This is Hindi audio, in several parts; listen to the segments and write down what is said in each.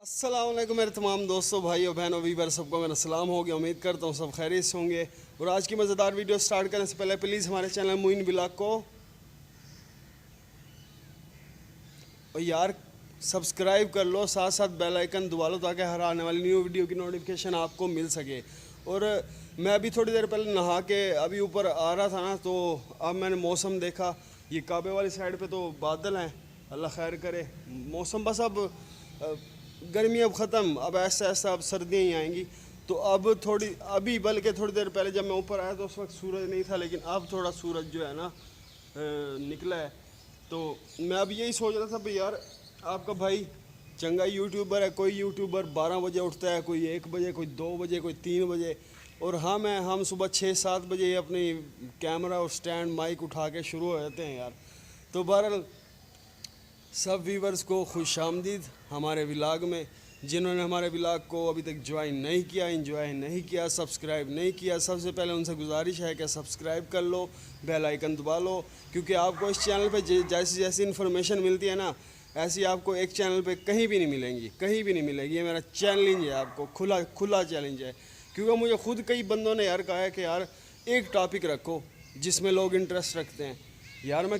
अस्सलाम वालेकुम मेरे तमाम दोस्तों भाइयों बहनों वीवर सबको मेरा सलाम हो गया। उम्मीद करता हूँ सब खैरियत से होंगे। और आज की मज़ेदार वीडियो स्टार्ट करने से पहले प्लीज़ हमारे चैनल मोइन ब्लॉग को और यार सब्सक्राइब कर लो, साथ साथ बेल आइकन दबा लो ताकि हर आने वाली न्यू वीडियो की नोटिफिकेशन आपको मिल सके। और मैं अभी थोड़ी देर पहले नहा के अभी ऊपर आ रहा था ना, तो अब मैंने मौसम देखा। ये काबे वाली साइड पे तो बादल हैं, अल्लाह खैर करे। मौसम बस अब गर्मी अब ख़त्म, अब ऐसा ऐसा अब सर्दियाँ ही आएंगी। तो अब थोड़ी अभी बल्कि थोड़ी देर पहले जब मैं ऊपर आया तो उस वक्त सूरज नहीं था, लेकिन अब थोड़ा सूरज जो है ना निकला है। तो मैं अब यही सोच रहा था भाई यार आपका भाई चंगा यूट्यूबर है। कोई यूट्यूबर 12 बजे उठता है, कोई 1 बजे, कोई 2 बजे, कोई 3 बजे, और हम सुबह 6-7 बजे अपनी कैमरा और स्टैंड माइक उठा के शुरू हो जाते हैं यार। तो बहरहाल सब व्यूवर्स को खुशामदीद हमारे व्लॉग में। जिन्होंने हमारे व्लॉग को अभी तक ज्वाइन नहीं किया, इंजॉय नहीं किया, सब्सक्राइब नहीं किया, सबसे पहले उनसे गुजारिश है कि सब्सक्राइब कर लो, बेल आइकन दबा लो, क्योंकि आपको इस चैनल पे जैसी जैसी इन्फॉर्मेशन मिलती है ना, ऐसी आपको एक चैनल पे कहीं भी नहीं मिलेंगी, कहीं भी नहीं मिलेगी। ये मेरा चैलेंज है, आपको खुला चैलेंज है। क्योंकि मुझे खुद कई बंदों ने यार कहा है कि यार एक टॉपिक रखो जिसमें लोग इंटरेस्ट रखते हैं। यार मैं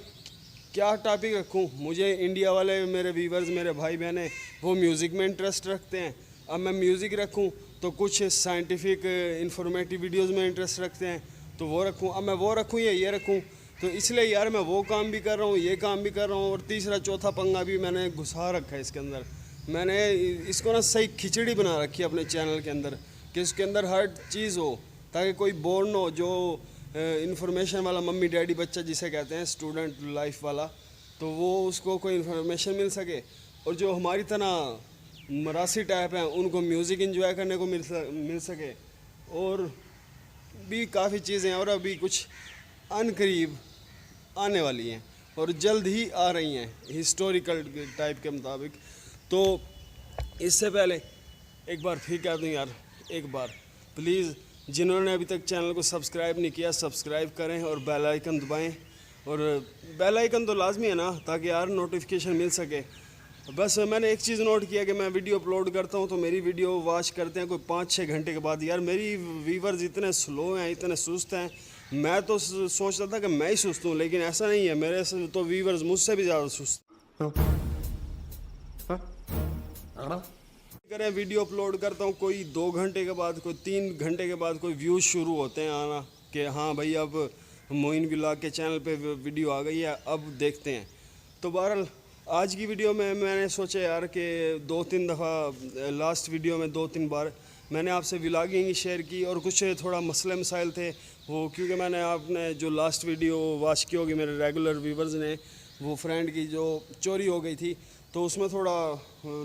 क्या टॉपिक रखूं? मुझे इंडिया वाले मेरे व्यूवर्स, मेरे भाई बहनें, वो म्यूज़िक में इंटरेस्ट रखते हैं। अब मैं म्यूज़िक रखूं तो कुछ साइंटिफिक इंफॉर्मेटिव वीडियोस में इंटरेस्ट रखते हैं, तो वो रखूं। अब मैं वो रखूं या ये रखूं? तो इसलिए यार मैं वो काम भी कर रहा हूँ, ये काम भी कर रहा हूँ, और तीसरा चौथा पंगा भी मैंने घुसा रखा है इसके अंदर। मैंने इसको ना सही खिचड़ी बना रखी है अपने चैनल के अंदर, कि इसके अंदर हर चीज़ हो ताकि कोई बोर न हो। जो इन्फॉर्मेशन वाला मम्मी डैडी बच्चा जिसे कहते हैं, स्टूडेंट लाइफ वाला, तो वो उसको कोई इन्फॉर्मेशन मिल सके। और जो हमारी तरह मरासी टाइप हैं उनको म्यूज़िक एंजॉय करने को मिल सके। और भी काफ़ी चीज़ें और अभी कुछ अनकरीब आने वाली हैं और जल्द ही आ रही हैं हिस्टोरिकल टाइप के मुताबिक। तो इससे पहले एक बार फिर कह दूँ यार, एक बार प्लीज़ जिन्होंने अभी तक चैनल को सब्सक्राइब नहीं किया, सब्सक्राइब करें और बेल आइकन दबाएं। और बेल आइकन तो लाजमी है ना, ताकि यार नोटिफिकेशन मिल सके। बस मैंने एक चीज़ नोट किया कि मैं वीडियो अपलोड करता हूँ तो मेरी वीडियो वॉच करते हैं कोई 5-6 घंटे के बाद। यार मेरी व्यूवर्स इतने स्लो हैं, इतने सुस्त हैं। मैं तो सोच रहा था कि मैं ही सुस्त हूँ, लेकिन ऐसा नहीं है। मेरे से तो व्यूवर्स मुझसे भी ज़्यादा सुस्त करें। वीडियो अपलोड करता हूँ कोई 2 घंटे के बाद, कोई 3 घंटे के बाद कोई व्यूज़ शुरू होते हैं आना कि हाँ भाई अब मोइन ब्लॉग के चैनल पे वीडियो आ गई है, अब देखते हैं। तो बहरहाल आज की वीडियो में मैंने सोचा यार कि 2-3 दफ़ा लास्ट वीडियो में 2-3 बार मैंने आपसे व्लॉगिंग शेयर की, और कुछ थोड़ा मसले मसाइल थे वो, क्योंकि मैंने आपने जो लास्ट वीडियो वॉच की होगी मेरे रेगुलर व्यूवर्स ने, वो फ्रेंड की जो चोरी हो गई थी, तो उसमें थोड़ा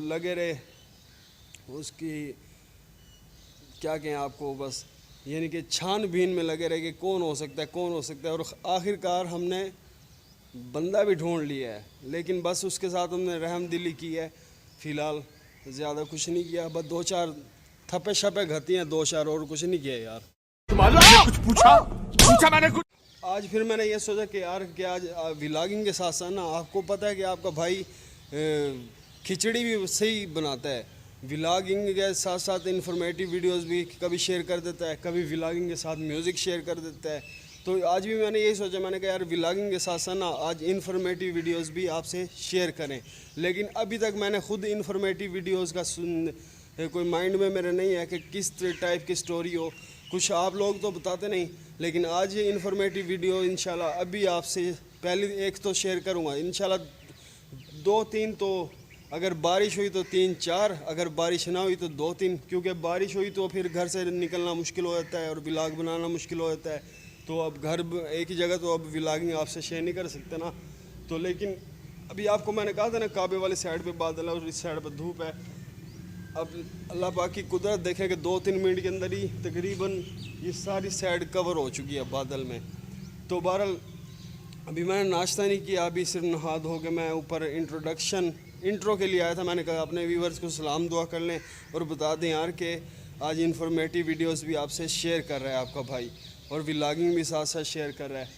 लगे रहे, उसकी क्या कहें आपको, बस यानी कि छानबीन में लगे रहे कि कौन हो सकता है, कौन हो सकता है। और आखिरकार हमने बंदा भी ढूंढ लिया है, लेकिन बस उसके साथ हमने रहम दिली की है। फ़िलहाल ज़्यादा कुछ नहीं किया, बस 2-4 थप्पे शप्पे घती हैं, 2-4, और कुछ नहीं किया यार। कुछ पूछा मैंने कुछ। आज फिर मैंने ये सोचा कि यार कि आज व्लॉगिंग के साथ साथ ना, आपको पता है कि आपका भाई खिचड़ी भी सही बनाता है। व्लॉगिंग के साथ साथ इन्फॉर्मेटिव वीडियोस भी कभी शेयर कर देता है, कभी व्लॉगिंग के साथ म्यूज़िक शेयर कर देता है। तो आज भी मैंने यही सोचा, मैंने कहा यार व्लॉगिंग के साथ साथ ना आज इन्फॉर्मेटिव वीडियोस भी आपसे शेयर करें। लेकिन अभी तक मैंने खुद इन्फॉर्मेटिव वीडियोस का कोई माइंड में मेरे नहीं है कि किस टाइप की स्टोरी हो। कुछ आप लोग तो बताते नहीं, लेकिन आज ये इन्फॉर्मेटिव वीडियो इंशाल्लाह अभी आपसे पहले एक तो शेयर करूँगा, इंशाल्लाह 2-3, तो अगर बारिश हुई तो 3-4, अगर बारिश ना हुई तो 2-3, क्योंकि बारिश हुई तो फिर घर से निकलना मुश्किल हो जाता है और व्लॉग बनाना मुश्किल हो जाता है। तो अब घर एक ही जगह, तो अब व्लॉगिंग आपसे शेयर नहीं कर सकते ना। तो लेकिन अभी आपको मैंने कहा था ना, काबे वाली साइड पे बादल है और इस साइड पे धूप है। अब अल्लाह पाक की कुदरत देखें कि 2-3 मिनट के अंदर ही तकरीबन ये सारी साइड कवर हो चुकी है बादल में। तो बहरहाल अभी मैंने नाश्ता नहीं किया, अभी सिर्फ नहा धो के मैं ऊपर इंट्रो के लिए आया था। मैंने कहा अपने व्यूवर्स को सलाम दुआ कर लें और बता दें यार कि आज इन्फॉर्मेटिव वीडियोस भी आपसे शेयर कर रहा है आपका भाई, और व्लॉगिंग भी साथ साथ शेयर कर रहा है।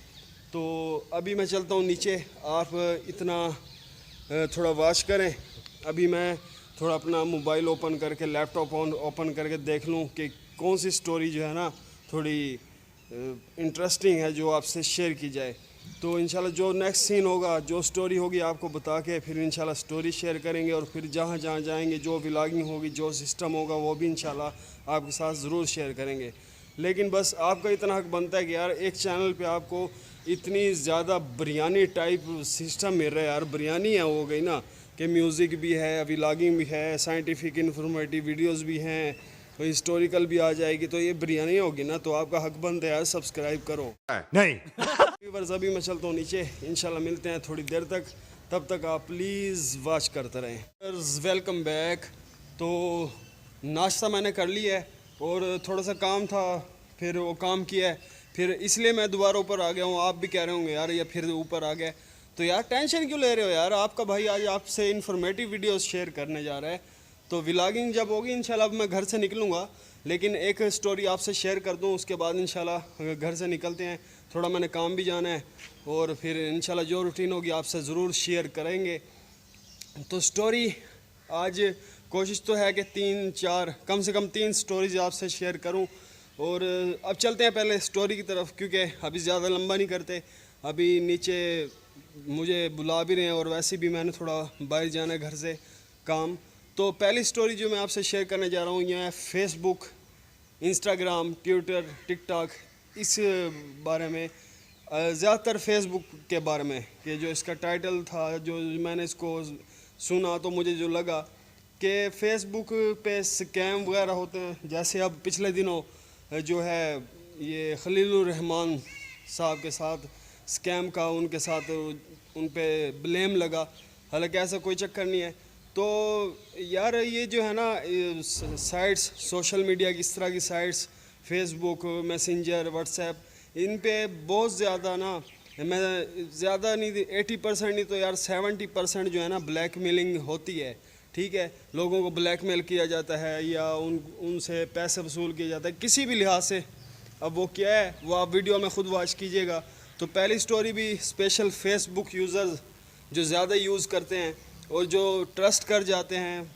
तो अभी मैं चलता हूँ नीचे, आप इतना थोड़ा वॉच करें। अभी मैं थोड़ा अपना मोबाइल ओपन करके, लैपटॉप ओपन करके देख लूँ कि कौन सी स्टोरी जो है ना थोड़ी इंटरेस्टिंग है जो आपसे शेयर की जाए। तो इंशाल्लाह जो नेक्स्ट सीन होगा, जो स्टोरी होगी आपको बता के फिर इंशाल्लाह स्टोरी शेयर करेंगे। और फिर जहाँ जहाँ जाएंगे, जो व्लॉगिंग होगी, जो सिस्टम होगा, वो भी इंशाल्लाह आपके साथ ज़रूर शेयर करेंगे। लेकिन बस आपका इतना हक बनता है कि यार एक चैनल पे आपको इतनी ज़्यादा बिरयानी टाइप सिस्टम मिल रहा है। यार बिरयानी है हो गई ना, कि म्यूज़िक भी है, व्लॉगिंग भी है, साइंटिफिक इंफॉर्मेटिव वीडियोस भी हैं, तो हिस्टोरिकल भी आ जाएगी। तो ये बिरयानी होगी ना, तो आपका हक बनता है यार सब्सक्राइब करो। नहीं। व्यूअर्स अभी मैं चलता हूँ नीचे, इंशाल्लाह मिलते हैं थोड़ी देर तक। तब तक आप प्लीज़ वॉच करते रहें। Welcome back. तो नाश्ता मैंने कर लिया है और थोड़ा सा काम था, फिर वो काम किया है, फिर इसलिए मैं दोबारा ऊपर आ गया हूँ। आप भी कह रहे होंगे यार ये फिर ऊपर आ गए, तो यार टेंशन क्यों ले रहे हो यार। आपका भाई आज आपसे इन्फॉर्मेटिव वीडियोस शेयर करने जा रहा है। तो व्लॉगिंग जब होगी इंशाल्लाह, अब मैं घर से निकलूँगा, लेकिन एक स्टोरी आपसे शेयर कर दूँ, उसके बाद इंशाल्लाह घर से निकलते हैं। थोड़ा मैंने काम भी जाना है और फिर इंशाल्लाह जो रूटीन होगी आपसे ज़रूर शेयर करेंगे। तो स्टोरी आज कोशिश तो है कि 3-4 कम से कम 3 स्टोरीज आपसे शेयर करूं। और अब चलते हैं पहले स्टोरी की तरफ, क्योंकि अभी ज़्यादा लंबा नहीं करते। अभी नीचे मुझे बुला भी रहे हैं और वैसे भी मैंने थोड़ा बाहर जाना है घर से काम। तो पहली स्टोरी जो मैं आपसे शेयर करने जा रहा हूँ ये है फेसबुक, इंस्टाग्राम, ट्विटर, टिकटॉक, इस बारे में। ज़्यादातर फेसबुक के बारे में, कि जो इसका टाइटल था, जो मैंने इसको सुना तो मुझे जो लगा कि फेसबुक पे स्कैम वगैरह होते हैं। जैसे अब पिछले दिनों जो है ये खलीलुर रहमान साहब के साथ स्कैम का, उनके साथ उन पे ब्लेम लगा। हालांकि ऐसा कोई चक्कर नहीं है। तो यार ये जो है ना साइट्स, सोशल मीडिया की इस तरह की साइट्स, फेसबुक, मैसेंजर, व्हाट्सएप, इन पे बहुत ज़्यादा ना, मैं ज़्यादा नहीं 80% नहीं तो यार 70% जो है ना ब्लैकमेलिंग होती है। ठीक है, लोगों को ब्लैकमेल किया जाता है या उनसे पैसे वसूल किया जाता है किसी भी लिहाज से। अब वो क्या है वो आप वीडियो में ख़ुद वॉच कीजिएगा। तो पहली स्टोरी भी स्पेशल फेसबुक यूज़र्स जो ज़्यादा यूज़ करते हैं और जो ट्रस्ट कर जाते हैं,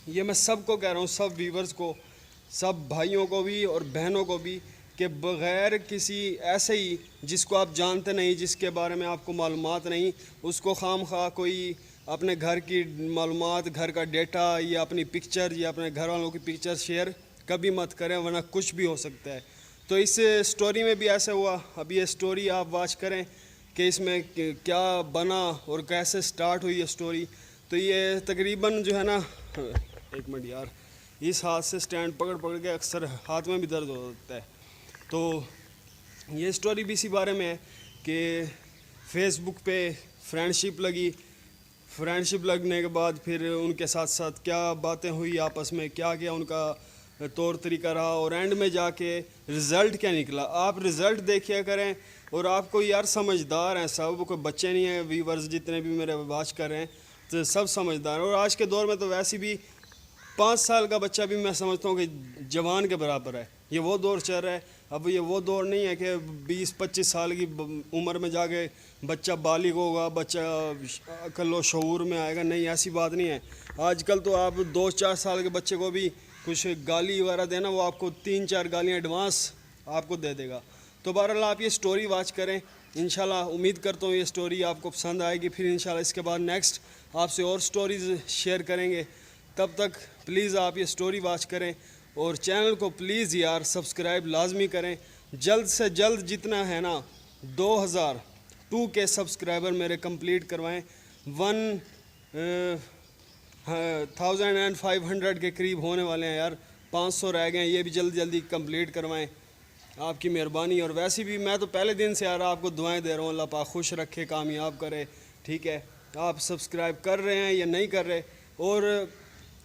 ये मैं सबको कह रहा हूँ, सब व्यूवर्स को, सब भाइयों को भी और बहनों को भी, कि बग़ैर किसी ऐसे ही जिसको आप जानते नहीं, जिसके बारे में आपको मालूमात नहीं, उसको खामखा कोई अपने घर की मालूमात, घर का डेटा या अपनी पिक्चर या अपने घर वालों की पिक्चर शेयर कभी मत करें, वरना कुछ भी हो सकता है। तो इस स्टोरी में भी ऐसा हुआ। अब ये स्टोरी आप वॉच करें कि इसमें क्या बना और कैसे स्टार्ट हुई ये स्टोरी। तो ये तकरीबन जो है ना, एक मिनट यार, इस हाथ से स्टैंड पकड़ पकड़ के अक्सर हाथ में भी दर्द होता है। तो ये स्टोरी भी इसी बारे में है कि फेसबुक पे फ्रेंडशिप लगी, फ्रेंडशिप लगने के बाद फिर उनके साथ साथ क्या बातें हुई आपस में, क्या क्या उनका तौर तरीका रहा, और एंड में जाके रिज़ल्ट क्या निकला। आप रिज़ल्ट देखिए करें। और आपको यार समझदार हैं सब, कोई बच्चे नहीं हैं। व्यूवर्स जितने भी मेरे वॉच कर रहे हैं तो सब समझदार हैं। और आज के दौर में तो वैसे भी 5 साल का बच्चा भी मैं समझता हूँ कि जवान के बराबर है। ये वो दौर चल रहा है। अब ये वो दौर नहीं है कि 20-25 साल की उम्र में जाके बच्चा बालिग होगा, बच्चा अक्ल शऊर में आएगा। नहीं, ऐसी बात नहीं है। आजकल तो आप 2-4 साल के बच्चे को भी कुछ गाली वगैरह देना, वो आपको 3-4 गालियाँ एडवांस आपको दे देगा। तो बहरहाल आप ये स्टोरी वॉच करें। इंशाल्लाह उम्मीद करता हूँ ये स्टोरी आपको पसंद आएगी। फिर इंशाल्लाह इसके बाद नेक्स्ट आपसे और स्टोरीज़ शेयर करेंगे। तब तक प्लीज़ आप ये स्टोरी वॉच करें और चैनल को प्लीज़ यार सब्सक्राइब लाजमी करें। जल्द से जल्द जितना है ना 2002 के सब्सक्राइबर मेरे कंप्लीट करवाएं। 1500 के करीब होने वाले हैं यार, 500 रह गए हैं। ये भी जल्दी जल्दी कंप्लीट करवाएं, आपकी मेहरबानी। और वैसे भी मैं तो पहले दिन से यार आपको दुआएं दे रहा हूँ, अल्लाह पाक खुश रखे, कामयाब करे। ठीक है, आप सब्सक्राइब कर रहे हैं या नहीं कर रहे। और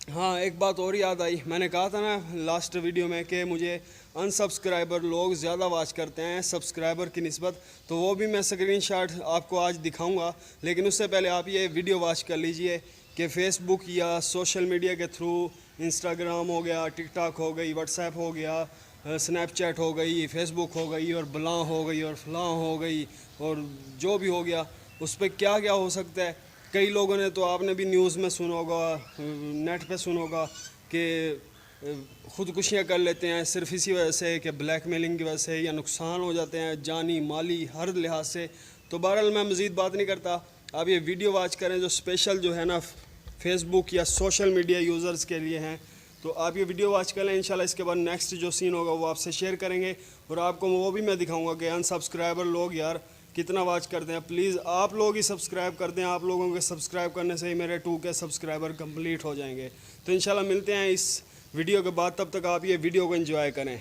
हाँ, एक बात और याद आई, मैंने कहा था ना लास्ट वीडियो में कि मुझे अनसब्सक्राइबर लोग ज़्यादा वॉच करते हैं सब्सक्राइबर की निस्बत। तो वो भी मैं स्क्रीनशॉट आपको आज दिखाऊंगा। लेकिन उससे पहले आप ये वीडियो वॉच कर लीजिए कि फ़ेसबुक या सोशल मीडिया के थ्रू, इंस्टाग्राम हो गया, टिकटॉक हो गई, व्हाट्सएप हो गया, स्नैपचैट हो गई, फेसबुक हो गई, और बलां हो गई, और फलां हो गई, और जो भी हो गया, उस पर क्या क्या हो सकता है। कई लोगों ने तो आपने भी न्यूज़ में सुना होगा, नेट पे सुना होगा कि ख़ुदकुशियाँ कर लेते हैं सिर्फ इसी वजह से कि ब्लैकमेलिंग की वजह से, या नुकसान हो जाते हैं जानी माली हर लिहाज से। तो बहरहाल मैं मज़ीद बात नहीं करता, आप ये वीडियो वॉच करें जो स्पेशल जो है ना फेसबुक या सोशल मीडिया यूज़र्स के लिए हैं। तो आप ये वीडियो वॉच कर लें, इंशाल्लाह इसके बाद नेक्स्ट जो सीन होगा वो आपसे शेयर करेंगे, और आपको वो भी मैं दिखाऊंगा कि अनसब्सक्राइबर लोग यार कितना वॉच करते हैं। प्लीज़ आप लोग ही सब्सक्राइब कर दें, आप लोगों के सब्सक्राइब करने से ही मेरे 2K सब्सक्राइबर कंप्लीट हो जाएंगे। तो इंशाल्लाह मिलते हैं इस वीडियो के बाद, तब तक आप ये वीडियो को एंजॉय करें।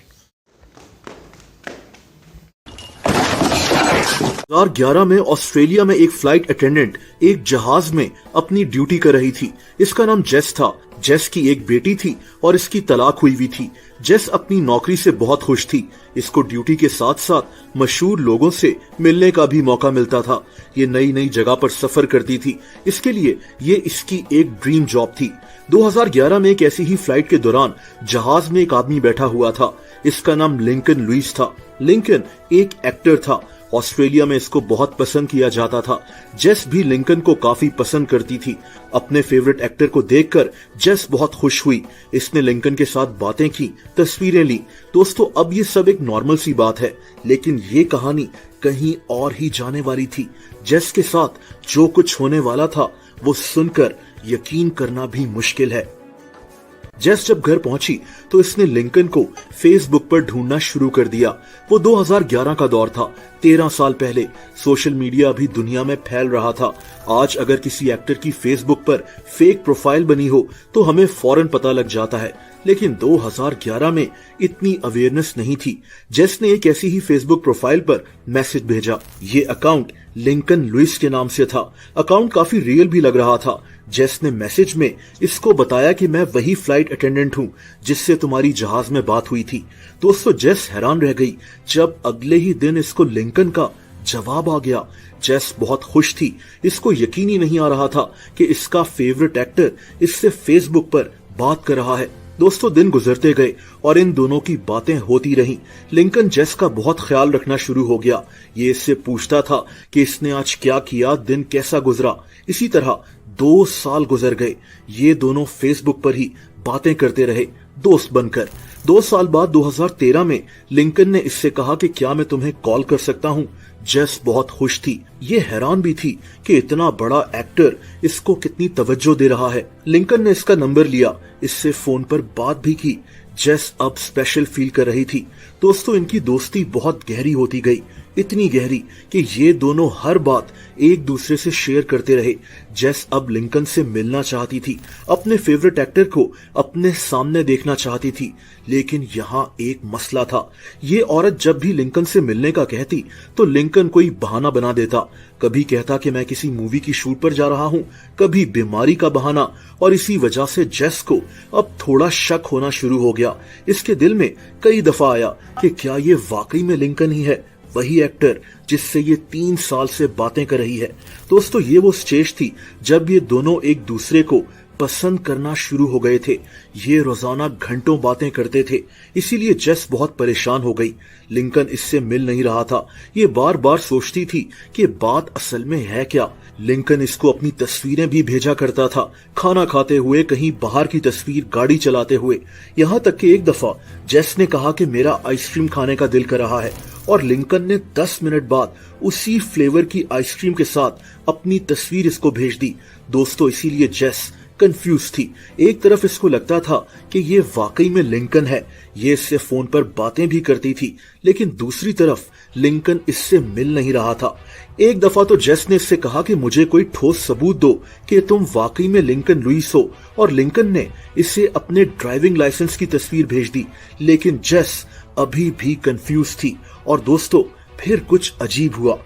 2011 में ऑस्ट्रेलिया में एक फ्लाइट अटेंडेंट एक जहाज में अपनी ड्यूटी कर रही थी। इसका नाम जेस था। जेस की एक बेटी थी और इसकी तलाक हुई थी। जेस अपनी नौकरी से बहुत खुश थी। इसको ड्यूटी के साथ साथ मशहूर लोगों से मिलने का भी मौका मिलता था। ये नई नई जगह पर सफर करती थी, इसके लिए ये इसकी एक ड्रीम जॉब थी। 2011 में एक ऐसी ही फ्लाइट के दौरान जहाज में एक आदमी बैठा हुआ था। इसका नाम लिंकन लुइस था। लिंकन एक एक्टर था। ऑस्ट्रेलिया में इसको बहुत पसंद किया जाता था। जेस भी लिंकन को काफी पसंद करती थी। अपने फेवरेट एक्टर को देखकर जेस बहुत खुश हुई। इसने लिंकन के साथ बातें की, तस्वीरें ली। दोस्तों, अब ये सब एक नॉर्मल सी बात है, लेकिन ये कहानी कहीं और ही जाने वाली थी। जेस के साथ जो कुछ होने वाला था वो सुनकर यकीन करना भी मुश्किल है। जेस जब घर पहुंची तो इसने लिंकन को फेसबुक पर ढूंढना शुरू कर दिया। वो 2011 का दौर था, 13 साल पहले। सोशल मीडिया अभी दुनिया में फैल रहा था। आज अगर किसी एक्टर की फेसबुक पर फेक प्रोफाइल बनी हो तो हमें फौरन पता लग जाता है, लेकिन 2011 में इतनी अवेयरनेस नहीं थी। जेस ने एक ऐसी ही फेसबुक प्रोफाइल पर मैसेज भेजा। ये अकाउंट लिंकन लुइस के नाम से था। अकाउंट काफी रियल भी लग रहा था। जेस ने मैसेज में इसको बताया कि मैं वही फ्लाइट अटेंडेंट हूँ जिससे तुम्हारी जहाज में बात हुई थी। दोस्तों, जेस हैरान रह गई जब अगले ही दिन इसको लिंकन का जवाब आ गया। जेस बहुत खुश थी। इसको यकीन ही नहीं आ रहा था कि इसका फेवरेट एक्टर इससे फेसबुक पर बात कर रहा है। दोस्तों, दिन गुजरते गए और इन दोनों की बातें होती रहीं। लिंकन जेस का बहुत ख्याल रखना शुरू हो गया। ये इससे पूछता था कि इसने आज क्या किया, दिन कैसा गुजरा। इसी तरह 2 साल गुजर गए। ये दोनों फेसबुक पर ही बातें करते रहे, दोस्त बनकर। 2 साल बाद 2013 में लिंकन ने इससे कहा कि क्या मैं तुम्हें कॉल कर सकता हूँ। जेस बहुत खुश थी। ये हैरान भी थी कि इतना बड़ा एक्टर इसको कितनी तवज्जो दे रहा है। लिंकन ने इसका नंबर लिया, इससे फोन पर बात भी की। जेस अब स्पेशल फील कर रही थी। दोस्तों, इनकी दोस्ती बहुत गहरी होती गई, इतनी गहरी कि ये दोनों हर बात एक दूसरे से शेयर करते रहे। जेस अब लिंकन से मिलना चाहती थी, अपने फेवरेट एक्टर को अपने सामने देखना चाहती थी। लेकिन यहाँ एक मसला था। ये औरत जब भी लिंकन से मिलने का कहती तो लिंकन कोई बहाना बना देता। कभी कहता कि मैं किसी मूवी की शूट पर जा रहा हूँ, कभी बीमारी का बहाना। और इसी वजह से जेस को अब थोड़ा शक होना शुरू हो गया। इसके दिल में कई दफा आया कि क्या ये वाकई में लिंकन ही है, वही एक्टर जिससे ये 3 साल से बातें कर रही है। दोस्तों, ये वो स्टेज थी जब ये दोनों एक दूसरे को पसंद करना शुरू हो गए थे। ये रोजाना घंटों बातें करते थे, इसीलिए जेस बहुत परेशान हो गई। लिंकन इससे मिल नहीं रहा था। ये बार बार सोचती थी कि बात असल में है क्या। लिंकन इसको अपनी तस्वीरें भी भेजा करता था, खाना खाते हुए, कहीं बाहर की तस्वीर, गाड़ी चलाते हुए। यहाँ तक कि एक दफा जेस ने कहा कि मेरा आइसक्रीम खाने का दिल कर रहा है, और लिंकन ने 10 मिनट बाद उसी फ्लेवर की आइसक्रीम के साथ अपनी तस्वीर इसको भेज दी। दोस्तों, इसीलिए जेस कंफ्यूज थी। एक तरफ इसको लगता था कि ये वाकई में लिंकन है, ये इससे फोन पर बातें भी करती थी, लेकिन दूसरी तरफ लिंकन इससे मिल नहीं रहा था। एक दफा तो जेस ने इससे कहा कि मुझे कोई ठोस सबूत दो कि तुम वाकई में लिंकन लुइस हो, और लिंकन ने इसे अपने ड्राइविंग लाइसेंस की तस्वीर भेज दी। लेकिन जेस अभी भी कंफ्यूज थी। और दोस्तों, फिर कुछ अजीब हुआ।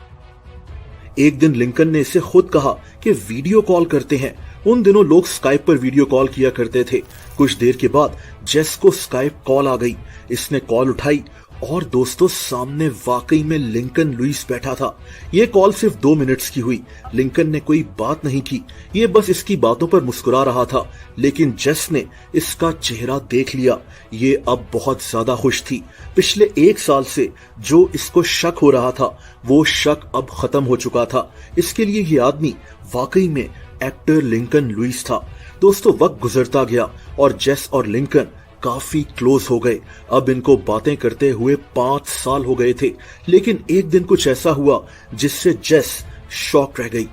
एक दिन लिंकन ने इसे खुद कहा कि वीडियो कॉल करते हैं। उन दिनों लोग स्काइप पर वीडियो कॉल किया करते थे। कुछ देर के बाद जेस को स्काइप कॉल आ गई। इसने कॉल उठाई और दोस्तों, सामने वाकई में लिंकन लुइस बैठा था। ये कॉल सिर्फ 2 मिनट्स की हुई। लिंकन ने कोई बात नहीं की, ये बस इसकी बातों पर मुस्कुरा रहा था। लेकिन जेस ने इसका चेहरा देख लिया। ये अब बहुत ज्यादा खुश थी। पिछले 1 साल से जो इसको शक हो रहा था, वो शक अब खत्म हो चुका था। इसके लिए ये आदमी वाकई में एक्टर लिंकन लुइस था। दोस्तों वक्त गुजरता गया और जेस और लिंकन काफी क्लोज हो गए। अब इनको बातें करते हुए 5 साल हो गए थे, लेकिन एक दिन कुछ ऐसा हुआ जिससे जेस शॉक रह गई।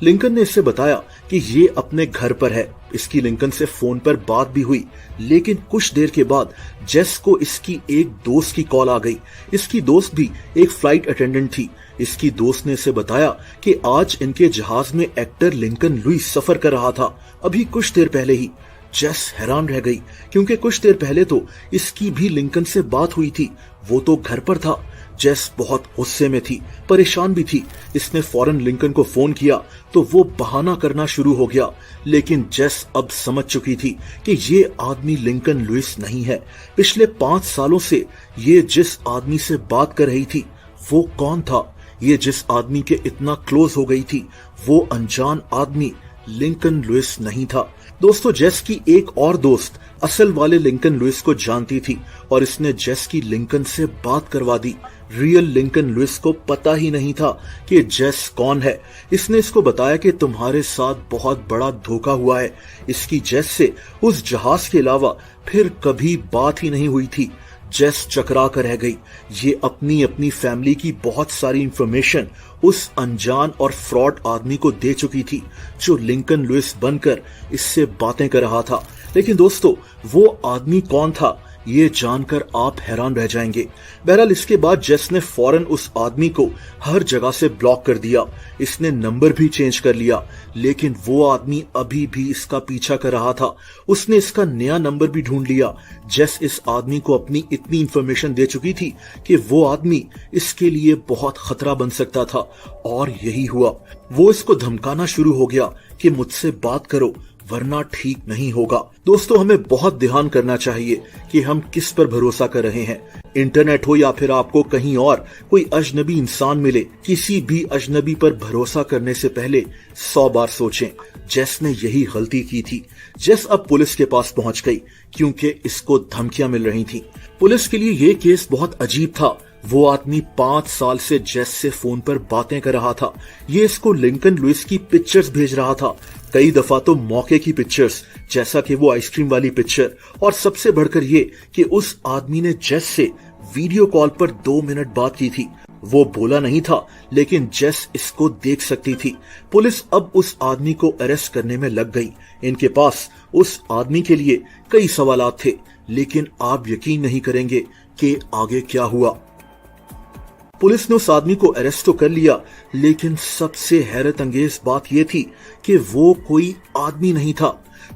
लिंकन ने इससे बताया कि ये अपने घर पर है। इसकी लिंकन से फोन पर बात भी हुई, लेकिन कुछ देर के बाद जेस को इसकी एक दोस्त की कॉल आ गई। इसकी दोस्त भी एक फ्लाइट अटेंडेंट थी। इसकी दोस्त ने इसे बताया कि आज इनके जहाज में एक्टर लिंकन लुइस सफर कर रहा था, अभी कुछ देर पहले ही। जेस हैरान रह गई, क्योंकि कुछ देर पहले तो इसकी भी लिंकन से बात हुई थी, वो तो घर पर था। जेस बहुत गुस्से में थी, परेशान भी थी। इसने फौरन लिंकन को फोन किया तो वो बहाना करना शुरू हो गया, लेकिन जेस अब समझ चुकी थी कि ये आदमी लिंकन लुइस नहीं है। पिछले 5 सालों से ये जिस आदमी से बात कर रही थी वो कौन था? ये जिस आदमी के इतना क्लोज हो गई थी वो अनजान आदमी लिंकन लुइस नहीं था। दोस्तों जेस की एक और दोस्त असल वाले लिंकन लुइस को जानती थी और इसने जेस की लिंकन से बात करवा दी। रियल लिंकन लुइस को पता ही नहीं था कि जेस कौन है। इसने इसको बताया कि तुम्हारे साथ बहुत बड़ा धोखा हुआ है। इसकी जेस से उस जहाज के अलावा फिर कभी बात ही नहीं हुई थी। जेस चकरा कर रह गई। ये अपनी अपनी फैमिली की बहुत सारी इंफॉर्मेशन उस अनजान और फ्रॉड आदमी को दे चुकी थी, जो लिंकन लुइस बनकर इससे बातें कर रहा था। लेकिन दोस्तों वो आदमी कौन था, ये जानकर आप हैरान रह जाएंगे। बहरहाल इसके बाद जेस ने फौरन उस आदमी को हर जगह से ब्लॉक कर दिया। इसने नंबर भी चेंज कर लिया, लेकिन वो आदमी अभी भी इसका पीछा कर रहा था। उसने इसका नया नंबर भी ढूंढ लिया। जेस इस आदमी को अपनी इतनी इंफॉर्मेशन दे चुकी थी कि वो आदमी इसके लिए बहुत खतरा बन सकता था, और यही हुआ। वो इसको धमकाना शुरू हो गया कि मुझसे बात करो वरना ठीक नहीं होगा। दोस्तों हमें बहुत ध्यान करना चाहिए कि हम किस पर भरोसा कर रहे हैं। इंटरनेट हो या फिर आपको कहीं और कोई अजनबी इंसान मिले, किसी भी अजनबी पर भरोसा करने से पहले 100 बार सोचें। जेस ने यही गलती की थी। जेस अब पुलिस के पास पहुंच गई, क्योंकि इसको धमकियां मिल रही थी। पुलिस के लिए ये केस बहुत अजीब था। वो आदमी 5 साल से जेस से फोन पर बातें कर रहा था। ये इसको लिंकन लुइस की पिक्चर्स भेज रहा था, कई दफा तो मौके की पिक्चर्स, जैसा कि वो आइसक्रीम वाली पिक्चर। और सबसे बढ़कर ये कि उस आदमी ने जेस से वीडियो कॉल पर 2 मिनट बात की थी। वो बोला नहीं था, लेकिन जेस इसको देख सकती थी। पुलिस अब उस आदमी को अरेस्ट करने में लग गई। इनके पास उस आदमी के लिए कई सवालात थे, लेकिन आप यकीन नहीं करेंगे कि आगे क्या हुआ। पुलिस ने उस आदमी को अरेस्ट तो कर लिया, लेकिन सबसे हैरत अंगेज बात यह थी कि वो कोई आदमी नहीं था।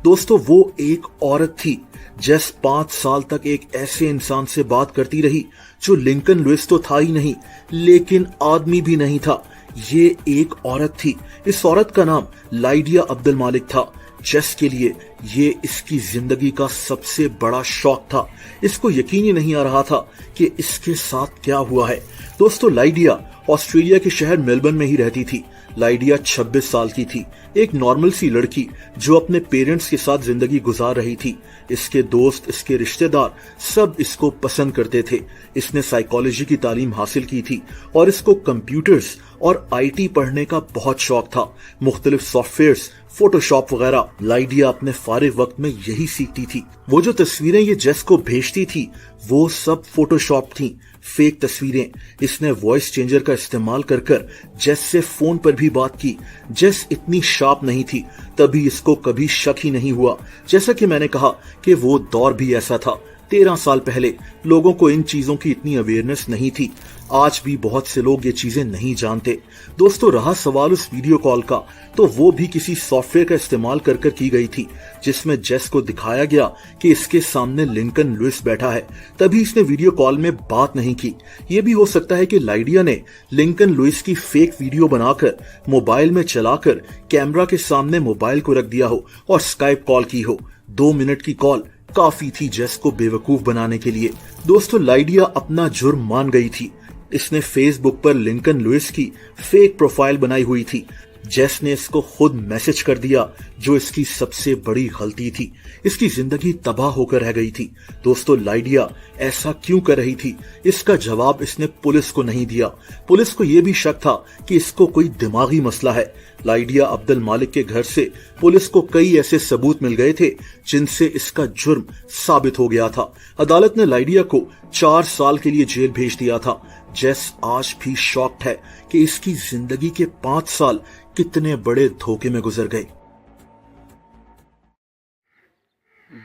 दोस्तों वो एक औरत थी। जेस 5 साल तक एक ऐसे इंसान से बात करती रही जो लिंकन लुइस तो था ही नहीं, लेकिन आदमी भी नहीं था। ये एक औरत थी। इस औरत का नाम लाइडिया अब्दुल मालिक था। जेस के लिए ये इसकी जिंदगी का सबसे बड़ा शौक था। इसको यकीन ही नहीं आ रहा था कि इसके साथ क्या हुआ है। दोस्तों लाइडिया ऑस्ट्रेलिया के शहर मेलबर्न में ही रहती थी। लाइडिया 26 साल की थी, एक नॉर्मल सी लड़की जो अपने पेरेंट्स के साथ जिंदगी गुजार रही थी। इसके दोस्त, इसके रिश्तेदार सब इसको पसंद करते थे। इसने साइकोलॉजी की तालीम हासिल की थी और इसको कंप्यूटर्स और आईटी पढ़ने का बहुत शौक था। मुख्तलिफ सॉफ्टवेयर्स, फोटोशॉप वगैरह लाइडिया अपने फारिग वक्त में यही सीखती थी। वो जो तस्वीरें ये जेस को भेजती थी वो सब फोटोशॉप थी, फेक तस्वीरें। इसने वॉइस चेंजर का इस्तेमाल कर जेस से फोन पर भी बात की। जेस इतनी शार्प नहीं थी, तभी इसको कभी शक ही नहीं हुआ। जैसा कि मैंने कहा कि वो दौर भी ऐसा था। 13 साल पहले लोगों को इन चीजों की इतनी अवेयरनेस नहीं थी। आज भी बहुत से लोग ये चीजें नहीं जानते। दोस्तों रहा सवाल उस वीडियो कॉल का, तो वो भी किसी सॉफ्टवेयर का इस्तेमाल कर की गई थी, जिसमें जेस को दिखाया गया कि इसके सामने लिंकन लुइस बैठा है। तभी इसने वीडियो कॉल में बात नहीं की। ये भी हो सकता है कि लाइडिया ने लिंकन लुइस की फेक वीडियो बनाकर मोबाइल में चलाकर कैमरा के सामने मोबाइल को रख दिया हो और स्काइप कॉल की हो। 2 मिनट की कॉल काफी थी जेस को बेवकूफ बनाने के लिए। दोस्तों लाइडिया अपना जुर्म मान गई थी। इसने फेसबुक पर लिंकन लुइस की फेक प्रोफाइल बनाई हुई थी। जेस ने इसको खुद मैसेज कर दिया, जो इसकी सबसे बड़ी गलती थी। इसकी जिंदगी तबाह होकर रह गई थी। दोस्तों लाइडिया ऐसा क्यों कर रही थी, इसका जवाब इसने पुलिस को नहीं दिया। पुलिस को यह भी शक था कि इसको कोई दिमागी मसला है। लाइडिया अब्दुल मालिक के घर से पुलिस को कई ऐसे सबूत मिल गए थे जिनसे इसका जुर्म साबित हो गया था। अदालत ने लाइडिया को 4 साल के लिए जेल भेज दिया था। जेस आज भी शॉक्ड है कि इसकी जिंदगी के 5 साल कितने बड़े धोखे में गुजर गए।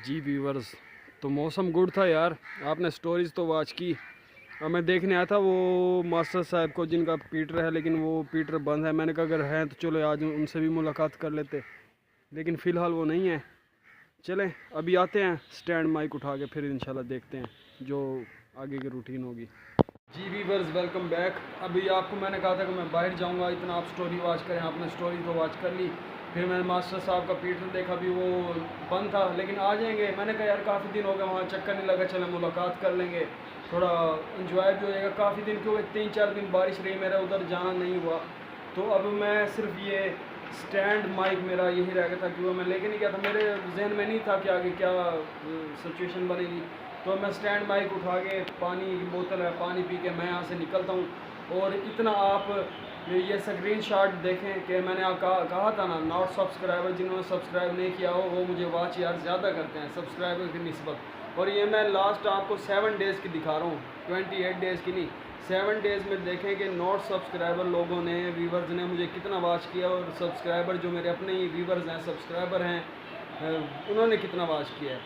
जी व्यूवर्स, तो मौसम गुड था यार, आपने स्टोरीज तो वॉच की। अब मैं देखने आया था वो मास्टर साहब को जिनका पीटर है, लेकिन वो पीटर बंद है। मैंने कहा अगर हैं तो चलो आज उनसे भी मुलाकात कर लेते, लेकिन फ़िलहाल वो नहीं है। चलें अभी आते हैं स्टैंड माइक उठा के, फिर इंशाल्लाह देखते हैं जो आगे की रूटीन होगी। जी व्यूवर्स, वेलकम बैक। अभी आपको मैंने कहा था कि मैं बाहर जाऊंगा, इतना आप स्टोरी वॉच करें। आपने स्टोरी तो वॉच कर ली। फिर मैंने मास्टर साहब का पीटर देखा, भी वो बंद था, लेकिन आ जाएंगे। मैंने कहा यार काफ़ी दिन हो गए वहाँ, चक्कर नहीं लगा, चले मुलाकात कर लेंगे, थोड़ा इंजॉय भी हो जाएगा। काफ़ी दिन क्योंकि 3-4 दिन बारिश रही, मेरा उधर जाना नहीं हुआ। तो अब मैं सिर्फ ये स्टैंड माइक मेरा यही रह गया था कि वो मैं लेके नहीं गया था, मेरे जहन में नहीं था कि आगे क्या सिचुएशन बनेगी। तो मैं स्टैंड माइक उठा के, पानी की बोतल है, पानी पी के मैं यहाँ से निकलता हूँ। और इतना आप ये स्क्रीन शॉट देखें कि मैंने आप कहा था ना, नॉट सब्सक्राइबर, जिन्होंने सब्सक्राइब नहीं किया हो वो मुझे वॉच यार ज़्यादा करते हैं सब्सक्राइबर की निस्बत। और ये मैं लास्ट आपको 7 डेज़ की दिखा रहा हूँ, 28 डेज़ की नहीं, 7 डेज़ में देखें कि नॉट सब्सक्राइबर लोगों ने, व्यूवर्स ने मुझे कितना वॉच किया, और सब्सक्राइबर जो मेरे अपने ही व्यूवर्स हैं, सब्सक्राइबर हैं, उन्होंने कितना वॉच किया है।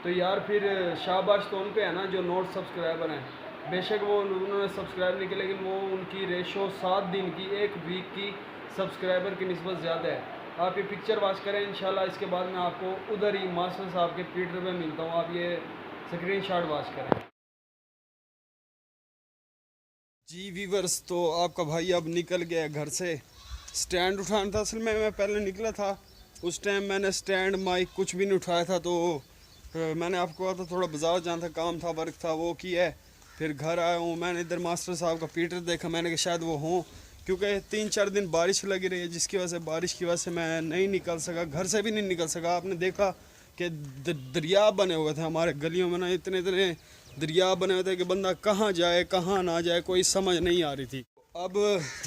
तो यार फिर शाबाश तो उन पे है ना जो नॉट सब्सक्राइबर हैं। बेशक वो उन्होंने सब्सक्राइब नहीं किया, लेकिन वो उनकी रेशो 7 दिन की, 1 वीक की सब्सक्राइबर की निस्बत ज़्यादा है। आप ये पिक्चर वॉच करें इंशाल्लाह। इसके बाद मैं आपको उधर ही मास्टर साहब के पीटर पे मिलता हूँ। आप ये स्क्रीन शॉट वॉच करें। जी व्यूवर्स, तो आपका भाई अब निकल गया घर से। स्टैंड उठाना था, असल में मैं पहले निकला था, उस टाइम मैंने स्टैंड माइक कुछ भी नहीं उठाया था। तो मैंने आपको कहा था थोड़ा बाजार जाना था, काम था, वर्क था, वो किया है। फिर घर आया हूँ, मैंने इधर मास्टर साहब का पीटर देखा, मैंने कहा शायद वो हों, क्योंकि 3-4 दिन बारिश लगी रही है, जिसकी वजह से बारिश की वजह से मैं नहीं निकल सका, घर से भी नहीं निकल सका। आपने देखा कि दरिया बने हुए थे हमारे गलियों में ना, इतने इतने दरिया बने हुए थे कि बंदा कहाँ जाए कहाँ ना जाए, कोई समझ नहीं आ रही थी। अब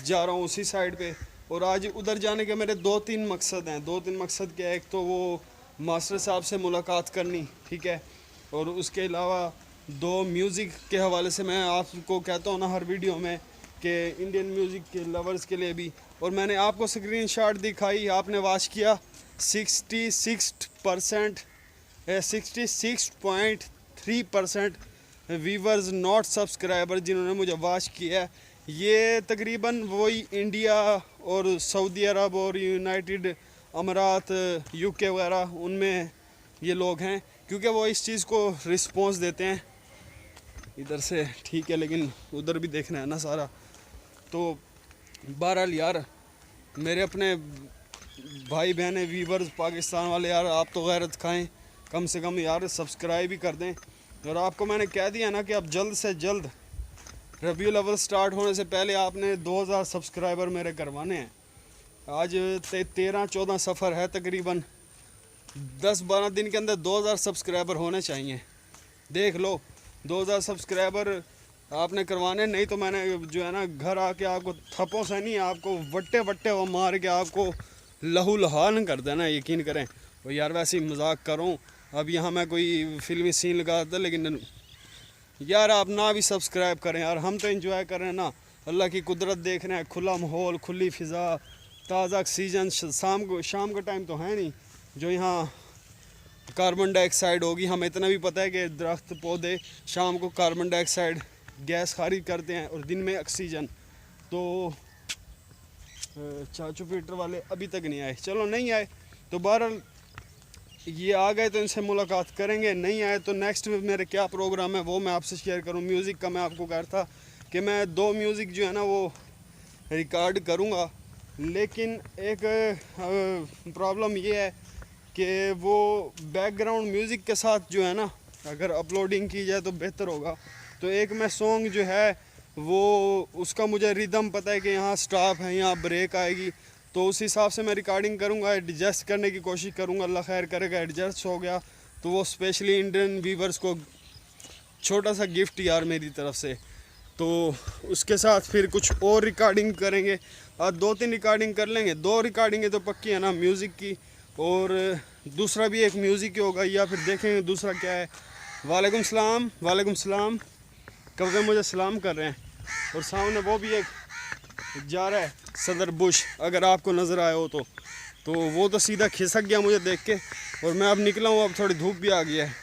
जा रहा हूँ उसी साइड पे, और आज उधर जाने के मेरे 2-3 मकसद हैं। 2-3 मकसद क्या है, एक तो वो मास्टर साहब से मुलाकात करनी, ठीक है, और उसके अलावा 2 म्यूज़िक के हवाले से मैं आपको कहता हूँ ना हर वीडियो में कि इंडियन म्यूज़िक के लवर्स के लिए भी। और मैंने आपको स्क्रीन शॉट दिखाई, आपने वॉच किया, 66.3% व्यूवर्स नॉट सब्सक्राइबर जिन्होंने मुझे वॉच किया है। ये तकरीबन वही इंडिया और सऊदी अरब और यूनाइटेड अमीरात, यूके वगैरह, उनमें ये लोग हैं, क्योंकि वो इस चीज़ को रिस्पॉन्स देते हैं इधर से, ठीक है, लेकिन उधर भी देखना है ना सारा। तो बहरहाल यार, मेरे अपने भाई बहन व्यूवर्स पाकिस्तान वाले, यार आप तो गैरत खाएं, कम से कम यार सब्सक्राइब ही कर दें। और आपको मैंने कह दिया ना कि अब जल्द से जल्द रबीउल अव्वल स्टार्ट होने से पहले आपने 2000 सब्सक्राइबर मेरे करवाने हैं। आज 13-14 सफ़र है, तकरीबन 10-12 दिन के अंदर 2000 सब्सक्राइबर होने चाहिए। देख लो 2000 सब्सक्राइबर आपने करवाने, नहीं तो मैंने जो है ना घर आके आपको थप्पों से नहीं, आपको वट्टे वट्टे वो मार के आपको लहू लहान कर देना, यकीन करें। वो यार वैसे ही मजाक करूँ, अब यहाँ मैं कोई फिल्मी सीन लगा था, लेकिन यार आप ना भी सब्सक्राइब करें यार, हम तो एंजॉय कर रहे हैं ना, अल्लाह की कुदरत देख रहे हैं, खुला माहौल, खुली फ़िज़ा, ताज़ा ऑक्सीजन। शाम का टाइम तो है नहीं जो यहाँ कार्बन डाइऑक्साइड होगी। हमें इतना भी पता है कि दरख्त पौधे शाम को कार्बन डाइऑक्साइड गैस खारिज करते हैं और दिन में ऑक्सीजन। तो चाचू पीटर वाले अभी तक नहीं आए, चलो नहीं आए तो बहरहाल ये आ गए तो इनसे मुलाकात करेंगे, नहीं आए तो नेक्स्ट मेरे क्या प्रोग्राम है वो मैं आपसे शेयर करूँ। म्यूज़िक का मैं आपको कह रहा था कि मैं 2 म्यूज़िक जो है ना वो रिकॉर्ड करूँगा, लेकिन एक प्रॉब्लम ये है कि वो बैकग्राउंड म्यूज़िक के साथ जो है ना अगर अपलोडिंग की जाए तो बेहतर होगा। तो एक मैं सॉन्ग जो है वो उसका मुझे रिदम पता है कि यहाँ स्टॉप है, यहाँ ब्रेक आएगी, तो उस हिसाब से मैं रिकॉर्डिंग करूँगा, एडजस्ट करने की कोशिश करूँगा, अल्लाह खैर करेगा। एडजस्ट हो गया तो वो स्पेशली इंडियन व्यूवर्स को छोटा सा गिफ्ट यार मेरी तरफ से। तो उसके साथ फिर कुछ और रिकॉर्डिंग करेंगे। आज 2-3 रिकॉर्डिंग कर लेंगे। 2 रिकॉर्डिंगें तो पक्की है ना म्यूज़िक की, और दूसरा भी एक म्यूज़िक ही होगा, या फिर देखेंगे दूसरा क्या है। वालेकुम सलाम, वालेकुम सलाम। कब मुझे सलाम कर रहे हैं, और सामने वो भी एक जा रहा है सदर बुश, अगर आपको नज़र आया हो तो वो तो सीधा खिसक गया मुझे देख के, और मैं अब निकला हूँ। अब थोड़ी धूप भी आ गई है।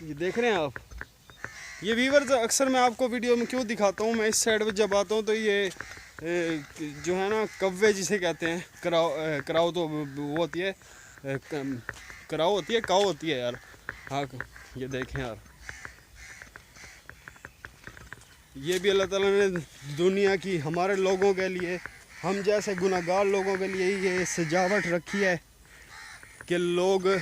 ये देख रहे हैं आप, ये व्यूअर्स अक्सर मैं आपको वीडियो में क्यों दिखाता हूँ, मैं इस साइड पे जब आता हूँ तो ये जो है ना कव्वे जिसे कहते हैं, कराओ तो वो होती है, कराओ होती है, काऊ होती है यार। हाँ ये देखें यार, ये भी अल्लाह ताला ने दुनिया की हमारे लोगों के लिए, हम जैसे गुनाहगार लोगों के लिए ये सजावट रखी है कि लोग